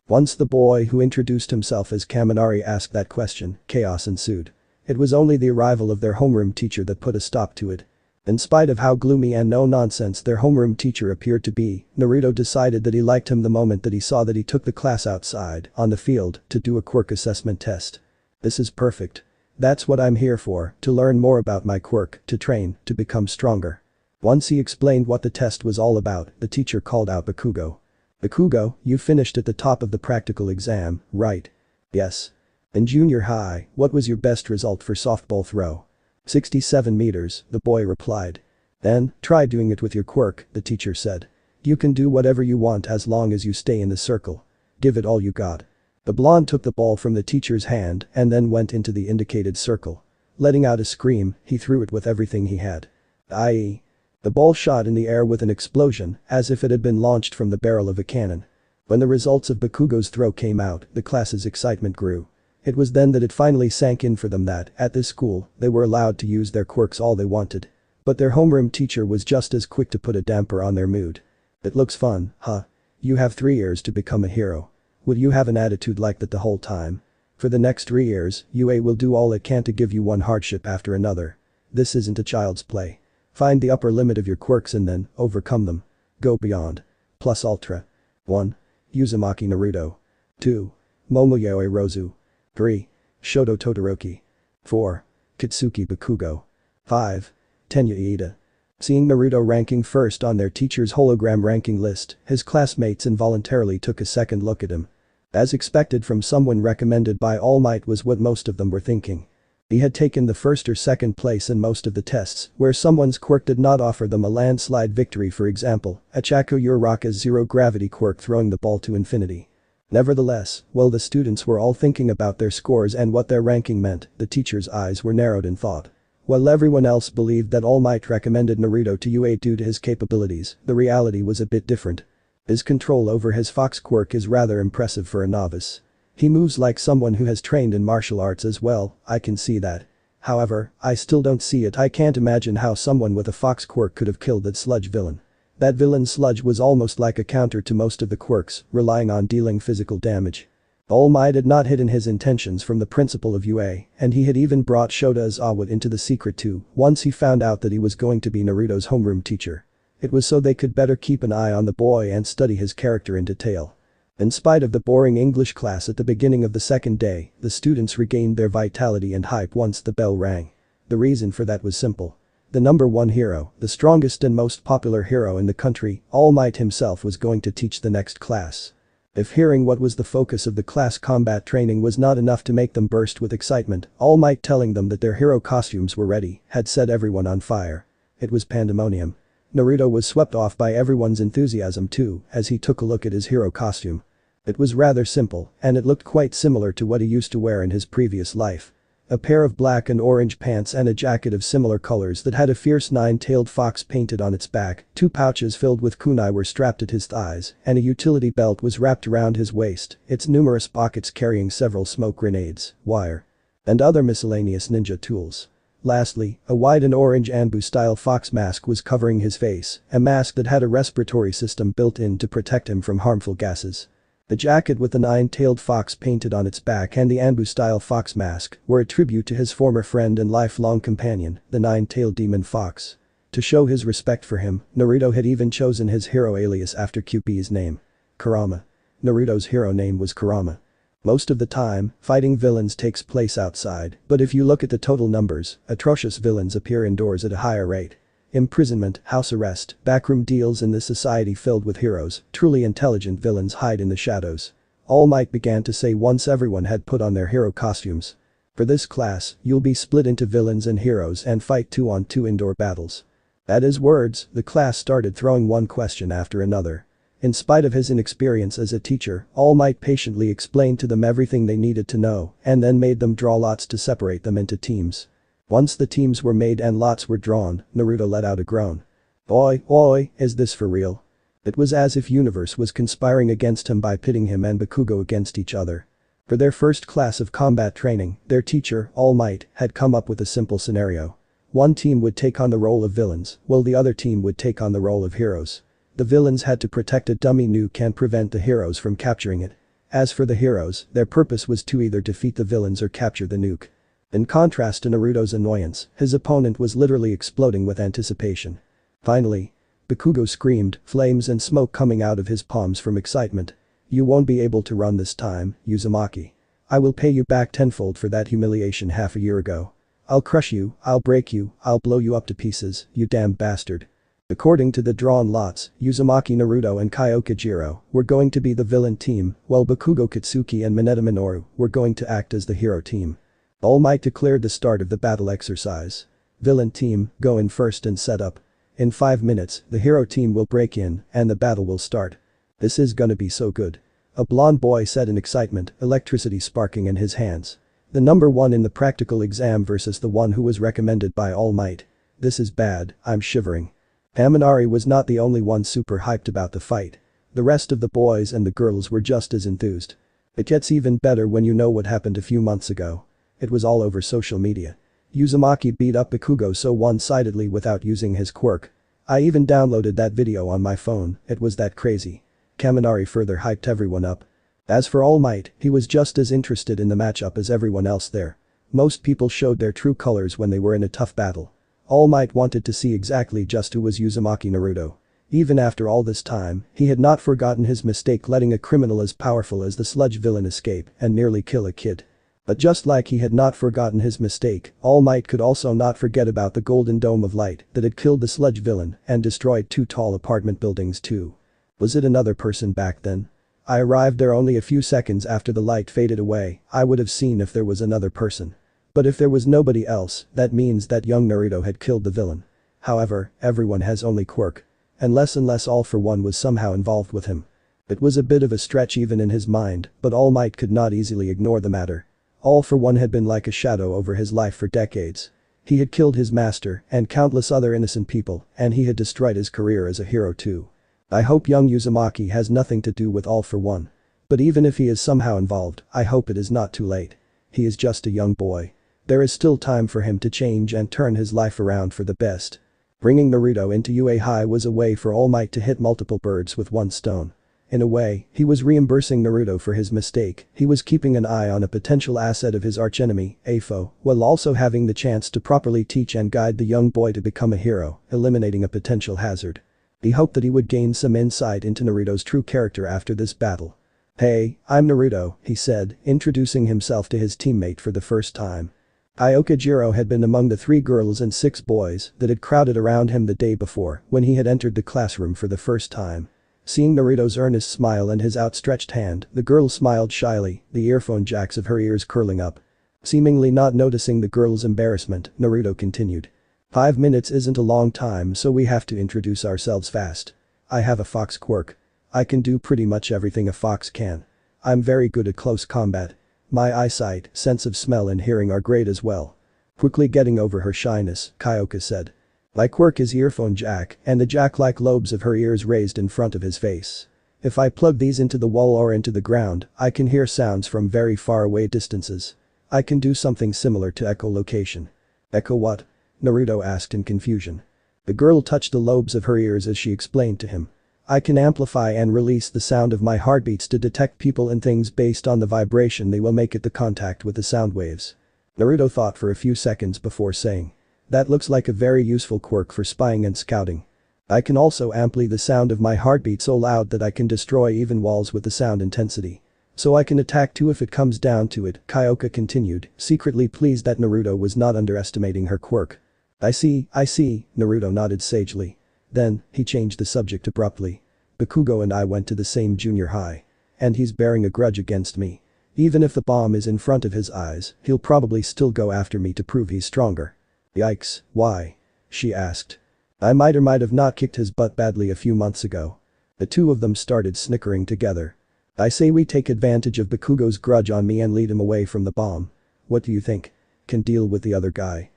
Once the boy who introduced himself as Kaminari asked that question, chaos ensued. It was only the arrival of their homeroom teacher that put a stop to it. In spite of how gloomy and no-nonsense their homeroom teacher appeared to be, Naruto decided that he liked him the moment that he saw that he took the class outside, on the field, to do a quirk assessment test. This is perfect. That's what I'm here for, to learn more about my quirk, to train, to become stronger. Once he explained what the test was all about, the teacher called out Bakugo. Bakugo, you finished at the top of the practical exam, right? Yes. In junior high, what was your best result for softball throw? 67 meters, the boy replied. Then, try doing it with your quirk, the teacher said. You can do whatever you want as long as you stay in the circle. Give it all you got. The blonde took the ball from the teacher's hand and then went into the indicated circle. Letting out a scream, he threw it with everything he had. I.e. The ball shot in the air with an explosion, as if it had been launched from the barrel of a cannon. When the results of Bakugo's throw came out, the class's excitement grew. It was then that it finally sank in for them that, at this school, they were allowed to use their quirks all they wanted. But their homeroom teacher was just as quick to put a damper on their mood. It looks fun, huh? You have 3 years to become a hero. Will you have an attitude like that the whole time? For the next 3 years, UA will do all it can to give you one hardship after another. This isn't a child's play. Find the upper limit of your quirks and then, overcome them. Go beyond. Plus ultra. 1. Uzumaki Naruto. 2. Momoyoi Rozu. 3. Shoto Todoroki. 4. Katsuki Bakugo. 5. Tenya Iida. Seeing Naruto ranking first on their teacher's hologram ranking list, his classmates involuntarily took a second look at him. As expected from someone recommended by All Might was what most of them were thinking. He had taken the first or second place in most of the tests, where someone's quirk did not offer them a landslide victory, for example, Achako Uraraka's zero-gravity quirk throwing the ball to infinity. Nevertheless, while the students were all thinking about their scores and what their ranking meant, the teacher's eyes were narrowed in thought. While everyone else believed that All Might recommended Naruto to UA due to his capabilities, the reality was a bit different. His control over his Fox Quirk is rather impressive for a novice. He moves like someone who has trained in martial arts as well, I can see that. However, I still don't see it. I can't imagine how someone with a Fox Quirk could have killed that Sludge Villain. That villain Sludge was almost like a counter to most of the quirks, relying on dealing physical damage. All Might had not hidden his intentions from the principal of UA, and he had even brought Shota Izawa into the secret too, once he found out that he was going to be Naruto's homeroom teacher. It was so they could better keep an eye on the boy and study his character in detail. In spite of the boring English class at the beginning of the second day, the students regained their vitality and hype once the bell rang. The reason for that was simple. The number one hero, the strongest and most popular hero in the country, All Might himself was going to teach the next class. If hearing what was the focus of the class combat training was not enough to make them burst with excitement, All Might telling them that their hero costumes were ready had set everyone on fire. It was pandemonium. Naruto was swept off by everyone's enthusiasm too, as he took a look at his hero costume. It was rather simple, and it looked quite similar to what he used to wear in his previous life. A pair of black and orange pants and a jacket of similar colors that had a fierce nine-tailed fox painted on its back, 2 pouches filled with kunai were strapped at his thighs, and a utility belt was wrapped around his waist, its numerous pockets carrying several smoke grenades, wire, and other miscellaneous ninja tools. Lastly, a white and orange Anbu-style fox mask was covering his face, a mask that had a respiratory system built in to protect him from harmful gases. The jacket with the nine-tailed fox painted on its back and the Anbu-style fox mask were a tribute to his former friend and lifelong companion, the nine-tailed demon fox. To show his respect for him, Naruto had even chosen his hero alias after QB's name. Kurama. Naruto's hero name was Kurama. Most of the time, fighting villains takes place outside, but if you look at the total numbers, atrocious villains appear indoors at a higher rate. Imprisonment, house arrest, backroom deals in this society filled with heroes, truly intelligent villains hide in the shadows. All Might began to say once everyone had put on their hero costumes. For this class, you'll be split into villains and heroes and fight 2-on-2 indoor battles. At his words, the class started throwing one question after another. In spite of his inexperience as a teacher, All Might patiently explained to them everything they needed to know and then made them draw lots to separate them into teams. Once the teams were made and lots were drawn, Naruto let out a groan. Oi, is this for real? It was as if universe was conspiring against him by pitting him and Bakugo against each other. For their first class of combat training, their teacher, All Might, had come up with a simple scenario. One team would take on the role of villains, while the other team would take on the role of heroes. The villains had to protect a dummy nuke and prevent the heroes from capturing it. As for the heroes, their purpose was to either defeat the villains or capture the nuke. In contrast to Naruto's annoyance, his opponent was literally exploding with anticipation. Finally, Bakugo screamed, flames and smoke coming out of his palms from excitement. You won't be able to run this time, Uzumaki. I will pay you back tenfold for that humiliation half a year ago. I'll crush you, I'll break you, I'll blow you up to pieces, you damn bastard. According to the drawn lots, Uzumaki Naruto and Kyoka Jiro were going to be the villain team, while Bakugo Katsuki and Mineta Minoru were going to act as the hero team. All Might declared the start of the battle exercise. Villain team, go in first and set up. In 5 minutes, the hero team will break in and the battle will start. This is gonna be so good. A blonde boy said in excitement, electricity sparking in his hands. The number one in the practical exam versus the one who was recommended by All Might. This is bad, I'm shivering. Haminari was not the only one super hyped about the fight. The rest of the boys and the girls were just as enthused. It gets even better when you know what happened a few months ago. It was all over social media. Uzumaki beat up Bakugo so one-sidedly without using his quirk. I even downloaded that video on my phone, it was that crazy. Kaminari further hyped everyone up. As for All Might, he was just as interested in the matchup as everyone else there. Most people showed their true colors when they were in a tough battle. All Might wanted to see exactly just who was Uzumaki Naruto. Even after all this time, he had not forgotten his mistake letting a criminal as powerful as the Sludge Villain escape and nearly kill a kid. But just like he had not forgotten his mistake, All Might could also not forget about the golden dome of light that had killed the Sludge Villain and destroyed 2 tall apartment buildings too. Was it another person back then? I arrived there only a few seconds after the light faded away. I would have seen if there was another person. But if there was nobody else, that means that young Naruto had killed the villain. However, everyone has only Quirk. Unless All for One was somehow involved with him. It was a bit of a stretch even in his mind, but All Might could not easily ignore the matter. All for One had been like a shadow over his life for decades. He had killed his master and countless other innocent people, and he had destroyed his career as a hero too. I hope young Uzumaki has nothing to do with All for One. But even if he is somehow involved, I hope it is not too late. He is just a young boy. There is still time for him to change and turn his life around for the best. Bringing Naruto into Uchiha was a way for All Might to hit multiple birds with one stone. In a way, he was reimbursing Naruto for his mistake. He was keeping an eye on a potential asset of his archenemy, a foe, while also having the chance to properly teach and guide the young boy to become a hero, eliminating a potential hazard. He hoped that he would gain some insight into Naruto's true character after this battle. "Hey, I'm Naruto," he said, introducing himself to his teammate for the first time. Aokijiro had been among the 3 girls and 6 boys that had crowded around him the day before when he had entered the classroom for the first time. Seeing Naruto's earnest smile and his outstretched hand, the girl smiled shyly, the earphone jacks of her ears curling up. Seemingly not noticing the girl's embarrassment, Naruto continued. 5 minutes isn't a long time, so we have to introduce ourselves fast. I have a Fox Quirk. I can do pretty much everything a fox can. I'm very good at close combat. My eyesight, sense of smell and hearing are great as well. Quickly getting over her shyness, Kyoka said. My quirk is earphone jack, and the jack-like lobes of her ears raised in front of his face. If I plug these into the wall or into the ground, I can hear sounds from very far away distances. I can do something similar to echolocation. Echo what? Naruto asked in confusion. The girl touched the lobes of her ears as she explained to him. I can amplify and release the sound of my heartbeats to detect people and things based on the vibration they will make at the contact with the sound waves. Naruto thought for a few seconds before saying. That looks like a very useful quirk for spying and scouting. I can also amplify the sound of my heartbeat so loud that I can destroy even walls with the sound intensity. So I can attack too if it comes down to it, Kyoka continued, secretly pleased that Naruto was not underestimating her quirk. I see, Naruto nodded sagely. Then, he changed the subject abruptly. Bakugo and I went to the same junior high. And he's bearing a grudge against me. Even if the bomb is in front of his eyes, he'll probably still go after me to prove he's stronger. Yikes, why? She asked. I might or might have not kicked his butt badly a few months ago. The two of them started snickering together. I say we take advantage of Bakugo's grudge on me and lead him away from the bomb. What do you think? Can deal with the other guy.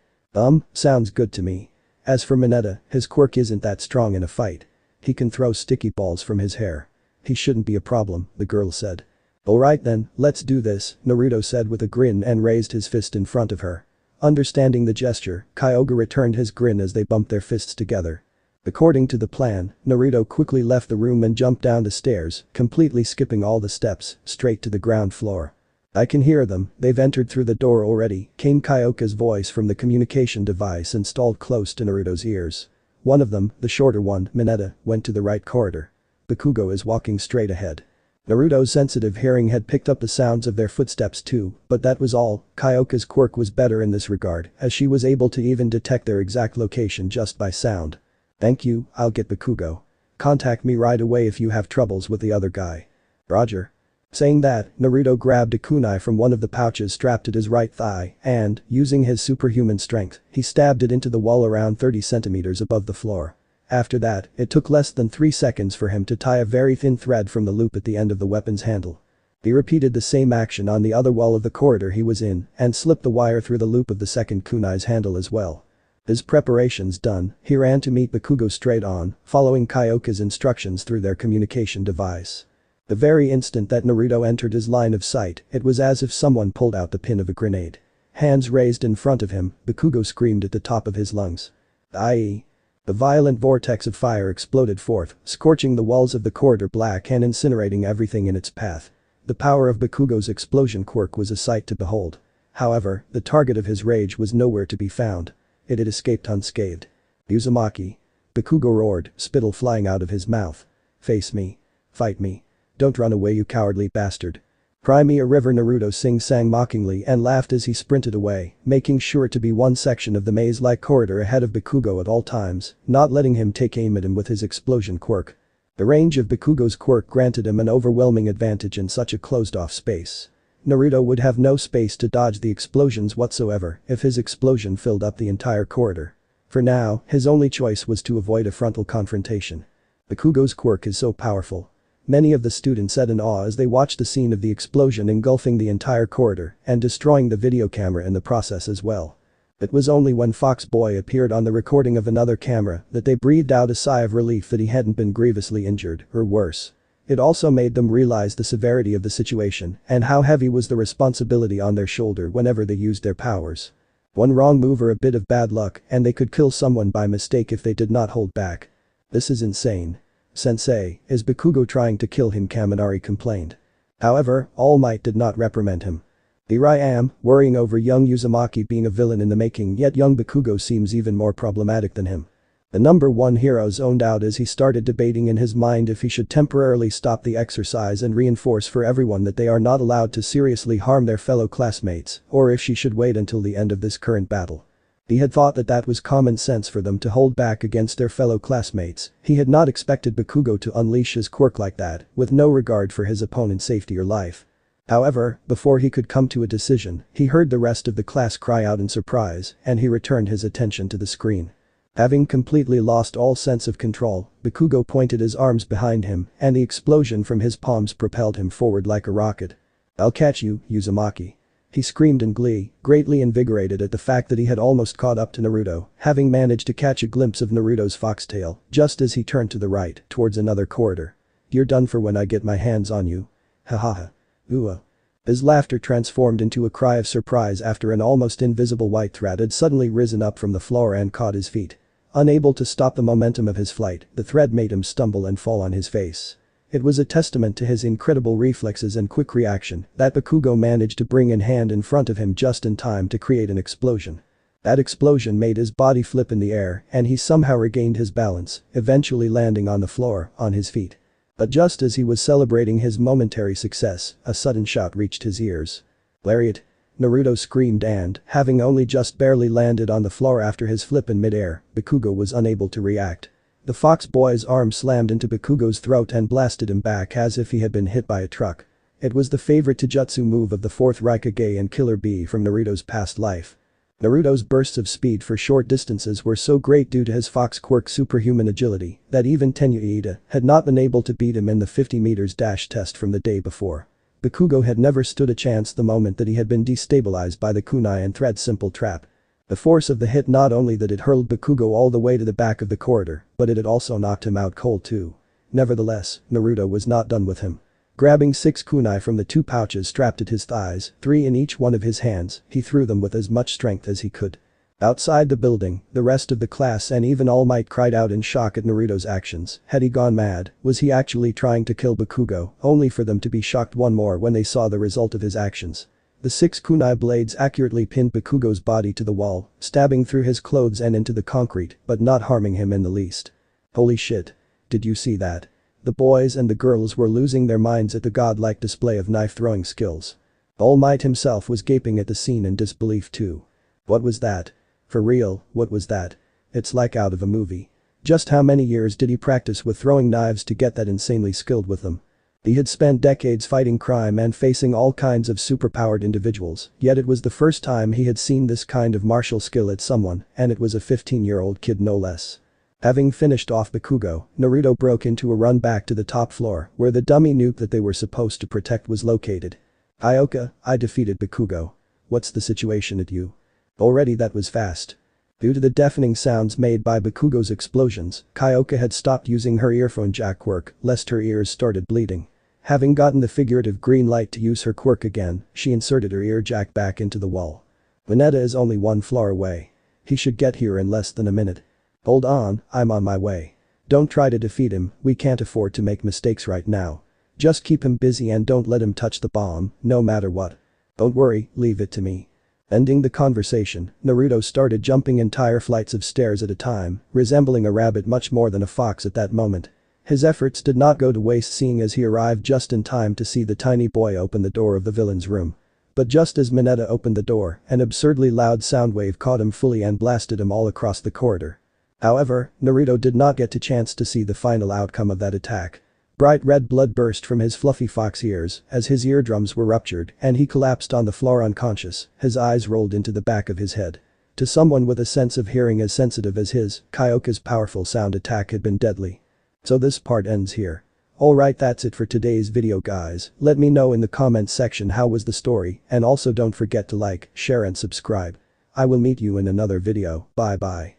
Sounds good to me. As for Mineta, his quirk isn't that strong in a fight. He can throw sticky balls from his hair. He shouldn't be a problem, the girl said. Alright then, let's do this, Naruto said with a grin and raised his fist in front of her. Understanding the gesture, Kyoga returned his grin as they bumped their fists together. According to the plan, Naruto quickly left the room and jumped down the stairs, completely skipping all the steps, straight to the ground floor. I can hear them, they've entered through the door already, came Kyoka's voice from the communication device installed close to Naruto's ears. One of them, the shorter one, Mineta, went to the right corridor. Bakugo is walking straight ahead. Naruto's sensitive hearing had picked up the sounds of their footsteps too, but that was all. Kyoka's quirk was better in this regard, as she was able to even detect their exact location just by sound. Thank you, I'll get Bakugo. Contact me right away if you have troubles with the other guy. Roger. Saying that, Naruto grabbed a kunai from one of the pouches strapped at his right thigh and, using his superhuman strength, he stabbed it into the wall around 30 centimeters above the floor. After that, it took less than 3 seconds for him to tie a very thin thread from the loop at the end of the weapon's handle. He repeated the same action on the other wall of the corridor he was in and slipped the wire through the loop of the second kunai's handle as well. His preparations done, he ran to meet Bakugo straight on, following Kyoka's instructions through their communication device. The very instant that Naruto entered his line of sight, it was as if someone pulled out the pin of a grenade. Hands raised in front of him, Bakugo screamed at the top of his lungs. "Aye!" The violent vortex of fire exploded forth, scorching the walls of the corridor black and incinerating everything in its path. The power of Bakugo's explosion quirk was a sight to behold. However, the target of his rage was nowhere to be found. It had escaped unscathed. Uzumaki. Bakugo roared, spittle flying out of his mouth. Face me. Fight me. Don't run away, you cowardly bastard. Cry me a river, Naruto sang mockingly and laughed as he sprinted away, making sure to be one section of the maze-like corridor ahead of Bakugo at all times, not letting him take aim at him with his explosion quirk. The range of Bakugo's quirk granted him an overwhelming advantage in such a closed-off space. Naruto would have no space to dodge the explosions whatsoever if his explosion filled up the entire corridor. For now, his only choice was to avoid a frontal confrontation. Bakugo's quirk is so powerful. Many of the students sat in awe as they watched the scene of the explosion engulfing the entire corridor and destroying the video camera in the process as well. It was only when Fox Boy appeared on the recording of another camera that they breathed out a sigh of relief that he hadn't been grievously injured, or worse. It also made them realize the severity of the situation and how heavy was the responsibility on their shoulder whenever they used their powers. One wrong move or a bit of bad luck and they could kill someone by mistake if they did not hold back. This is insane. Sensei, is Bakugo trying to kill him? Kaminari complained. However, All Might did not reprimand him. Here I am, worrying over young Uzumaki being a villain in the making, yet young Bakugo seems even more problematic than him. The number one hero zoned out as he started debating in his mind if he should temporarily stop the exercise and reinforce for everyone that they are not allowed to seriously harm their fellow classmates, or if she should wait until the end of this current battle. He had thought that that was common sense for them to hold back against their fellow classmates. He had not expected Bakugo to unleash his quirk like that, with no regard for his opponent's safety or life. However, before he could come to a decision, he heard the rest of the class cry out in surprise, and he returned his attention to the screen. Having completely lost all sense of control, Bakugo pointed his arms behind him, and the explosion from his palms propelled him forward like a rocket. "I'll catch you, Uzumaki." He screamed in glee, greatly invigorated at the fact that he had almost caught up to Naruto, having managed to catch a glimpse of Naruto's foxtail just as he turned to the right, towards another corridor. "You're done for when I get my hands on you. Ha ha ha. Ooh. His laughter transformed into a cry of surprise after an almost invisible white thread had suddenly risen up from the floor and caught his feet. Unable to stop the momentum of his flight, the thread made him stumble and fall on his face. It was a testament to his incredible reflexes and quick reaction that Bakugo managed to bring in hand in front of him just in time to create an explosion. That explosion made his body flip in the air and he somehow regained his balance, eventually landing on the floor, on his feet. But just as he was celebrating his momentary success, a sudden shout reached his ears. "Lariat!" Naruto screamed and, having only just barely landed on the floor after his flip in midair, Bakugo was unable to react. The fox boy's arm slammed into Bakugo's throat and blasted him back as if he had been hit by a truck. It was the favorite Taijutsu move of the 4th Raikage and Killer Bee from Naruto's past life. Naruto's bursts of speed for short distances were so great due to his Fox Quirk superhuman agility that even Tenyuya Ida had not been able to beat him in the 50 meters dash test from the day before. Bakugo had never stood a chance the moment that he had been destabilized by the kunai and thread simple trap. The force of the hit not only that it hurled Bakugo all the way to the back of the corridor, but it had also knocked him out cold too. Nevertheless, Naruto was not done with him. Grabbing 6 kunai from the 2 pouches strapped at his thighs, 3 in each one of his hands, he threw them with as much strength as he could. Outside the building, the rest of the class and even All Might cried out in shock at Naruto's actions. Had he gone mad? Was he actually trying to kill Bakugo, only for them to be shocked one more when they saw the result of his actions? The 6 kunai blades accurately pinned Bakugo's body to the wall, stabbing through his clothes and into the concrete, but not harming him in the least. Holy shit. Did you see that? The boys and the girls were losing their minds at the godlike display of knife-throwing skills. All Might himself was gaping at the scene in disbelief too. What was that? For real, what was that? It's like out of a movie. Just how many years did he practice with throwing knives to get that insanely skilled with them? He had spent decades fighting crime and facing all kinds of superpowered individuals, yet it was the first time he had seen this kind of martial skill at someone, and it was a 15-year-old kid no less. Having finished off Bakugo, Naruto broke into a run back to the top floor where the dummy nuke that they were supposed to protect was located. "Ioka, I defeated Bakugo. What's the situation at you?" Already that was fast. Due to the deafening sounds made by Bakugo's explosions, Kyoka had stopped using her earphone jack quirk lest her ears started bleeding. Having gotten the figurative green light to use her quirk again, she inserted her ear jack back into the wall. "Hinata is only 1 floor away. He should get here in less than a minute." "Hold on, I'm on my way. Don't try to defeat him, we can't afford to make mistakes right now. Just keep him busy and don't let him touch the bomb, no matter what. Don't worry, leave it to me." Ending the conversation, Naruto started jumping entire flights of stairs at a time, resembling a rabbit much more than a fox at that moment. His efforts did not go to waste seeing as he arrived just in time to see the tiny boy open the door of the villain's room. But just as Mineta opened the door, an absurdly loud sound wave caught him fully and blasted him all across the corridor. However, Naruto did not get a chance to see the final outcome of that attack. Bright red blood burst from his fluffy fox ears as his eardrums were ruptured and he collapsed on the floor unconscious, his eyes rolled into the back of his head. To someone with a sense of hearing as sensitive as his, Kyoka's powerful sound attack had been deadly. So this part ends here. Alright, that's it for today's video guys, let me know in the comments section how was the story and also don't forget to like, share and subscribe. I will meet you in another video, bye bye.